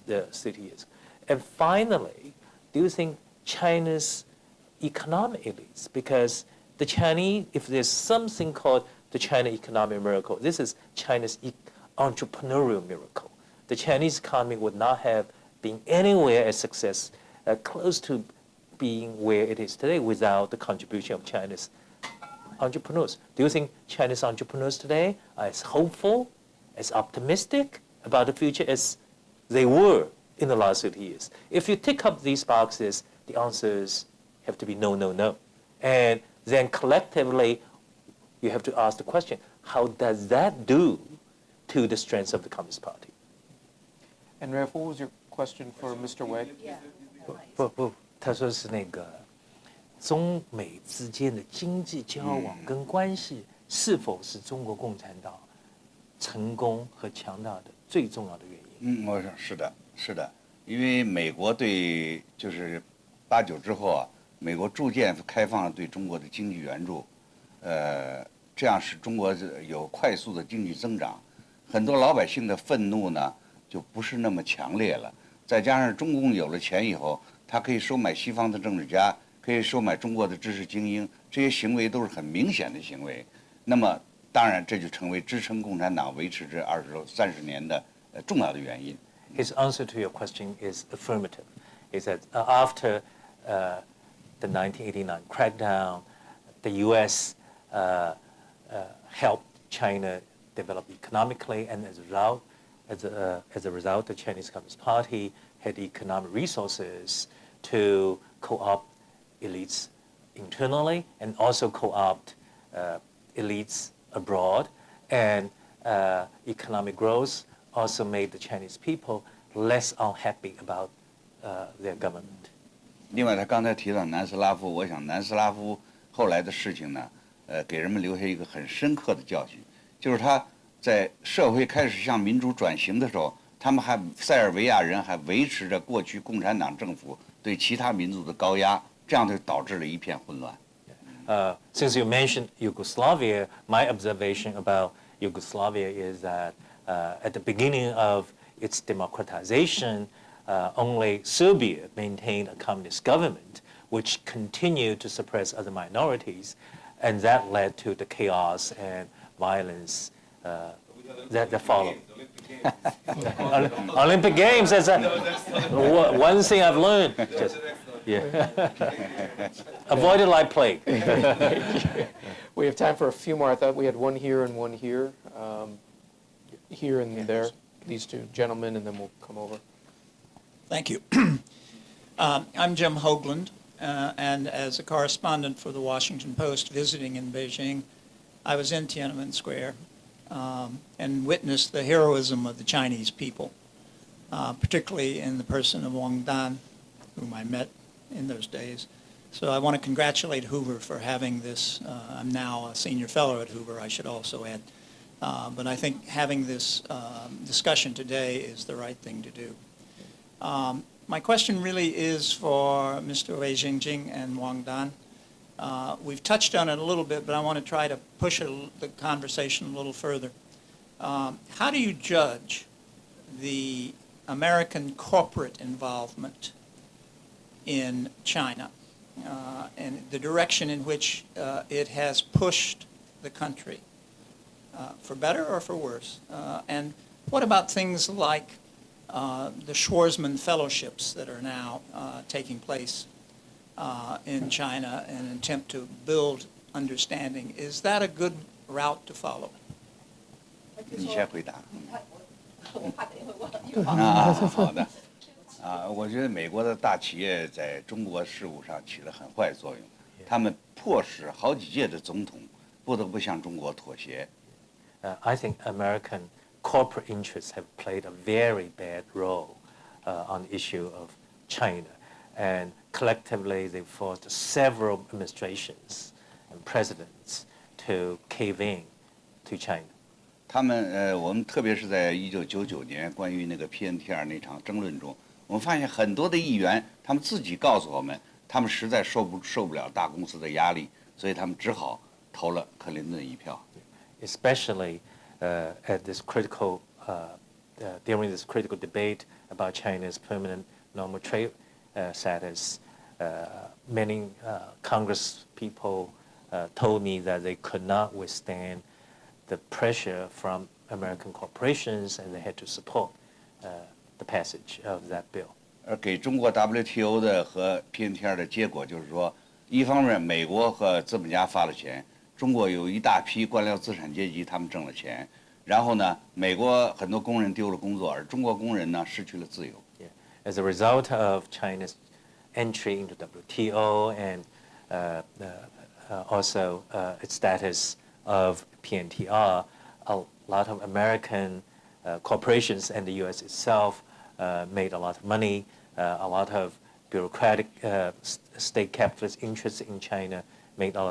30 years ago. And finally, do you think China's economic elites, because the Chinese, if there's something called the China economic miracle, this is China's entrepreneurial miracle. The Chinese economy would not have been anywhere as close to being where it is today without the contribution of China's entrepreneurs. Do you think Chinese entrepreneurs today are as hopeful, as optimistic about the future as they were in the last 30 years? If you tick up these boxes, the answers have to be no, no, no. And then collectively, you have to ask the question, how does that do to the strength of the Communist Party? And Ralph, what was your question for Mr. Wei? 不，他说是那个中美之间的经济交往跟关系是否是中国共产党成功和强大的最重要的原因？我说是的，是的，因为美国对就是89之后啊，美国逐渐开放了对中国的经济援助，这样使中国有快速的经济增长，很多老百姓的愤怒呢就不是那么强烈了。再加上中共有了钱以后，他可以收买西方的政治家，可以收买中国的知识精英，这些行为都是很明显的行为。那么，当然这就成为支撑共产党维持这30年的重要的原因。His answer to your question is affirmative. Is that after the 1989 crackdown, the U.S. Helped China develop economically, and as a result, the Chinese Communist Party had economic resources to co-opt elites internally and also co-opt elites abroad. And economic growth also made the Chinese people less unhappy about their government. 另外，他刚才提到南斯拉夫，我想南斯拉夫后来的事情呢，给人们留下一个很深刻的教训，就是他在社会开始向民主转型的时候，塞尔维亚人还维持着过去共产党政府对其他民族的高压，这样就导致了一片混乱。Since you mentioned Yugoslavia, my observation about Yugoslavia is that at the beginning of its democratization, only Serbia maintained a communist government, which continued to suppress other minorities, and that led to the chaos and violence that followed. Olympic Games, that's one thing I've learned. Avoid it like plague. We have time for a few more. I thought we had one here and one here. Here and there, these two gentlemen, and then we'll come over. Thank you. I'm Jim Hoagland, and as a correspondent for the Washington Post visiting in Beijing, I was in Tiananmen Square and witnessed the heroism of the Chinese people, particularly in the person of Wang, whom I met in those days. So I want to congratulate Hoover for having this. I'm now a senior fellow at Hoover, I should also add. But I think having this discussion today is the right thing to do. My question really is for Mr. Wei Jingsheng and Wang Dan. We've touched on it a little bit, but I want to try to push the conversation a little further. How do you judge the American corporate involvement in China and the direction in which it has pushed the country, for better or for worse? And what about things like the Schwarzman fellowships that are now taking place in China in an attempt to build understanding. Is that a good route to follow? 你先回答。我怕等一会忘了。好的。我觉得美国的大企业在中国事务上起了很坏作用，他们迫使好几届的总统不得不向中国妥协。I think American corporate interests have played a very bad role on the issue of China, and collectively they forced several administrations and presidents to cave in to China. 我们特别是在1999年关于那个 PNTR 那场争论中，我们发现很多的议员，他们自己告诉我们，他们实在受不了大公司的压力，所以他们只好投了克林顿一票。Especially at this critical, during this critical debate about China's permanent normal trade status, many Congress people told me that they could not withstand the pressure from American corporations, and they had to support the passage of that bill. 而给中国 WTO 的和 PNTR 的结果就是说，一方面美国和资本家发了钱，中国有一大批官僚资产阶级他们挣了钱，然后呢，美国很多工人丢了工作，而中国工人呢失去了自由。Yeah. As a result of China's entry into WTO and also its status of PNTR, a lot of American corporations and the U.S. itself made a lot of money. A lot of bureaucratic state capitalist interests in China made a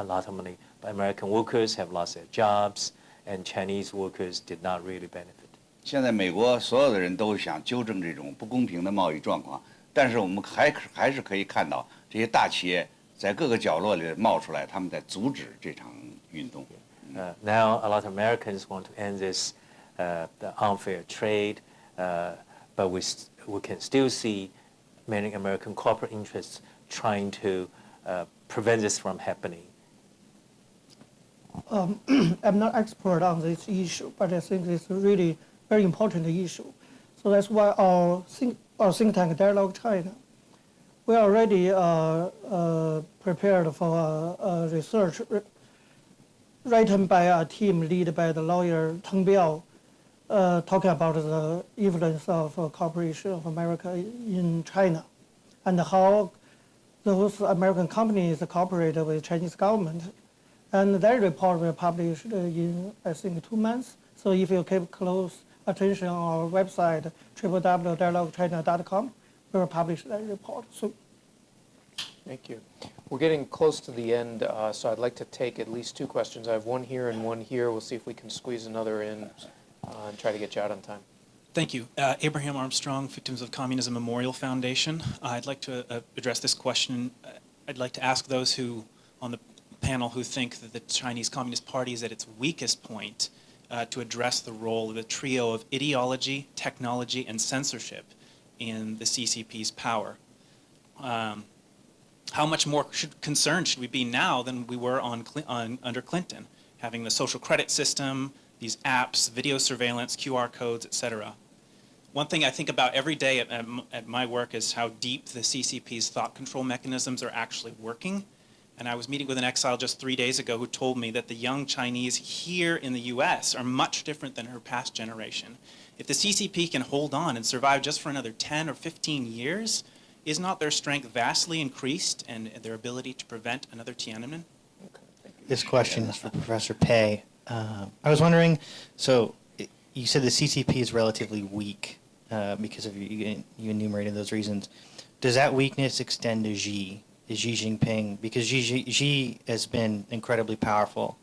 lot of money. But American workers have lost their jobs, and Chinese workers did not really benefit. 现在美国所有的人都想纠正这种不公平的贸易状况，但是我们还是可以看到这些大企业在各个角落里冒出来，他们在阻止这场运动。Now a lot of Americans want to end this the unfair trade, but we can still see many American corporate interests trying to prevent this from happening. I'm not expert on this issue, but I think it's a really very important issue. So that's why our think tank, Dialogue China, we already prepared for research written by a team led by the lawyer Teng Biao, talking about the influence of corporation of America in China, and how those American companies cooperate with Chinese government. And that report will be published in, I think, 2 months. So if you keep close attention on our website, www.dialoguechina.com, we will publish that report soon. Thank you. We're getting close to the end, so I'd like to take at least 2 questions. I have one here and one here. We'll see if we can squeeze another in and try to get you out on time. Thank you. Abraham Armstrong, Victims of Communism Memorial Foundation. I'd like to address this question. I'd like to ask those who on the panel who think that the Chinese Communist Party is at its weakest point to address the role of the trio of ideology, technology, and censorship in the CCP's power. How much more concerned should we be now than we were under Clinton, having the social credit system, these apps, video surveillance, QR codes, etc. One thing I think about every day at my work is how deep the CCP's thought control mechanisms are actually working. And I was meeting with an exile just 3 days ago who told me that the young Chinese here in the US are much different than her past generation. If the CCP can hold on and survive just for another 10 or 15 years, is not their strength vastly increased and their ability to prevent another Tiananmen? This question is for Professor Pei. I was wondering, so you said the CCP is relatively weak because of you enumerated those reasons. Does that weakness extend to Xi Jinping? Because Xi has been incredibly powerful,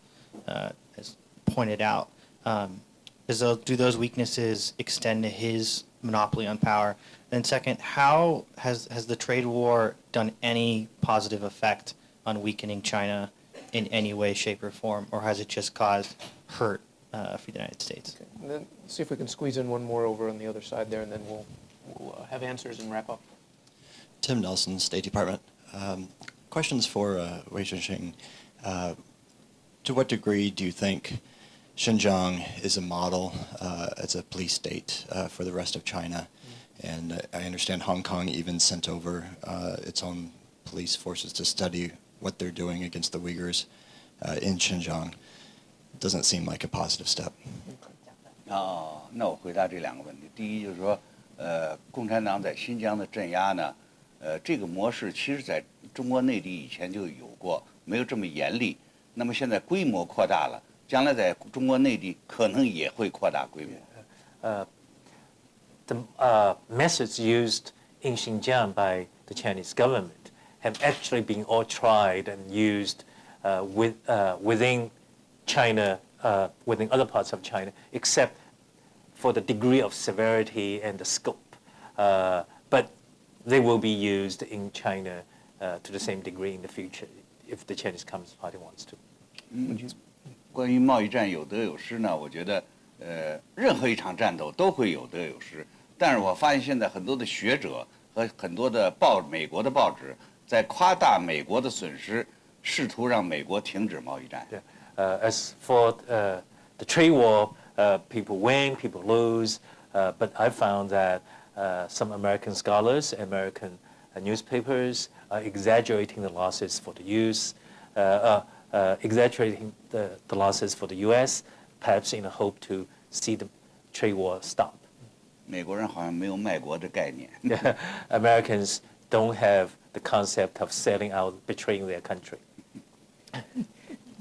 as pointed out. Do those weaknesses extend to his monopoly on power? Then second, how has the trade war done any positive effect on weakening China in any way, shape, or form, or has it just caused hurt for the United States? Okay. And then see if we can squeeze in one more over on the other side there, and then we'll have answers and wrap up. Tim Nelson, State Department. Questions for Wei Jingsheng. To what degree do you think Xinjiang is a model as a police state for the rest of China? And I understand Hong Kong even sent over its own police forces to study what they're doing against the Uyghurs in Xinjiang doesn't seem like a positive step. 那我回答这两个问题。第一就是说，共产党在新疆的镇压呢，这个模式其实在中国内地以前就有过，没有这么严厉。那么现在规模扩大了，将来在中国内地可能也会扩大规模。The methods used in Xinjiang by the Chinese government have actually been all tried and used within China, within other parts of China, except for the degree of severity and the scope. But they will be used in China to the same degree in the future if the Chinese Communist Party wants to. 关于贸易战有得有失呢，我觉得任何一场战斗都会有得有失。但是我发现现在很多的学者和很多的美国的报纸在夸大美国的损失，试图让美国停止贸易战。As for the trade war, people win, people lose, but I found that some American scholars, American newspapers are exaggerating the losses for the U.S., exaggerating the losses for the U.S., perhaps in a hope to see the trade war stop. 美国人好像没有卖国的概念。Americans don't have the concept of selling out, betraying their country.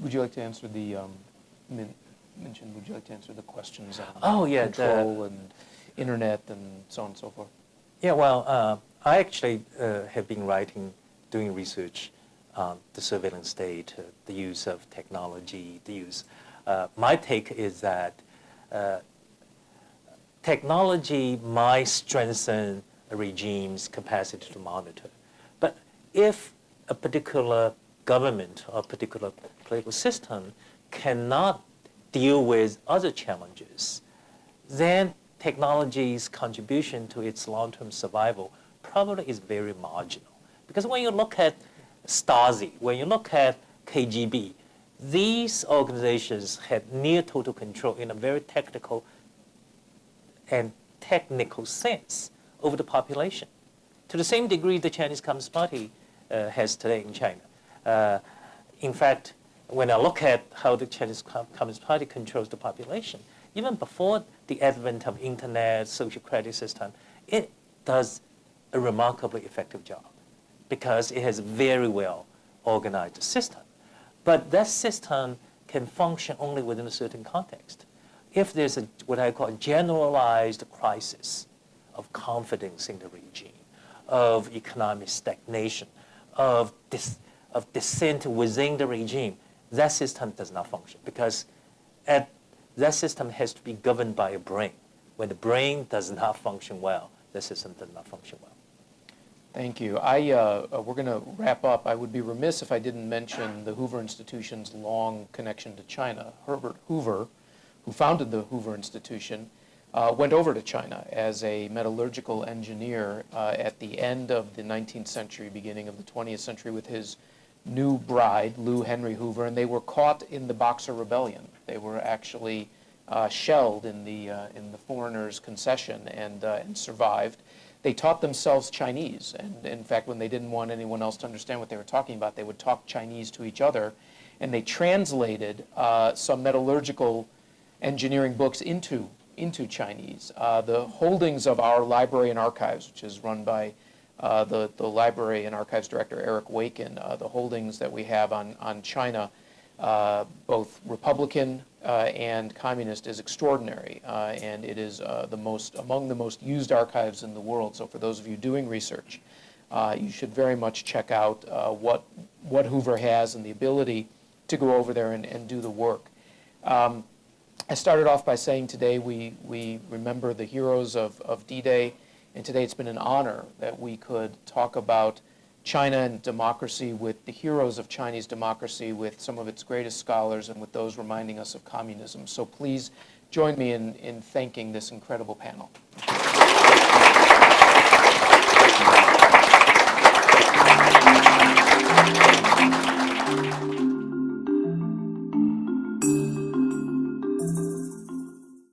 Would you like to answer the Minxin? Would you like to answer the questions on control and internet and so on and so forth? Yeah, well, I actually have been doing research on the surveillance state, the use of technology, my take is that technology might strengthen a regime's capacity to monitor. But if a particular government or a particular political system cannot deal with other challenges, then technology's contribution to its long-term survival probably is very marginal. Because when you look at Stasi, when you look at KGB, these organizations had near total control in a very technical sense over the population, to the same degree the Chinese Communist Party has today in China. In fact, when I look at how the Chinese Communist Party controls the population, even before the advent of internet, social credit system, it does a remarkably effective job because it has a very well organized system. But that system can function only within a certain context. If there's what I call a generalized crisis of confidence in the regime, of economic stagnation, of dissent within the regime, that system does not function because that system has to be governed by a brain. When the brain does not function well, the system does not function well. Thank you. We're going to wrap up. I would be remiss if I didn't mention the Hoover Institution's long connection to China. Herbert Hoover, who founded the Hoover Institution, went over to China as a metallurgical engineer at the end of the 19th century, beginning of the 20th century, with his new bride, Lou Henry Hoover, and they were caught in the Boxer Rebellion. They were actually shelled in the foreigners' concession and survived. They taught themselves Chinese, and in fact, when they didn't want anyone else to understand what they were talking about, they would talk Chinese to each other, and they translated some metallurgical engineering books into Chinese. The holdings of our library and archives, which is run by the library and archives director Eric Wakin, the holdings that we have on China, both Republican and communist, is extraordinary, and it is among the most used archives in the world. So for those of you doing research, you should very much check out what Hoover has and the ability to go over there and do the work. I started off by saying today we remember the heroes of D-Day, and today it's been an honor that we could talk about China and democracy with the heroes of Chinese democracy, with some of its greatest scholars, and with those reminding us of communism. So please join me in thanking this incredible panel.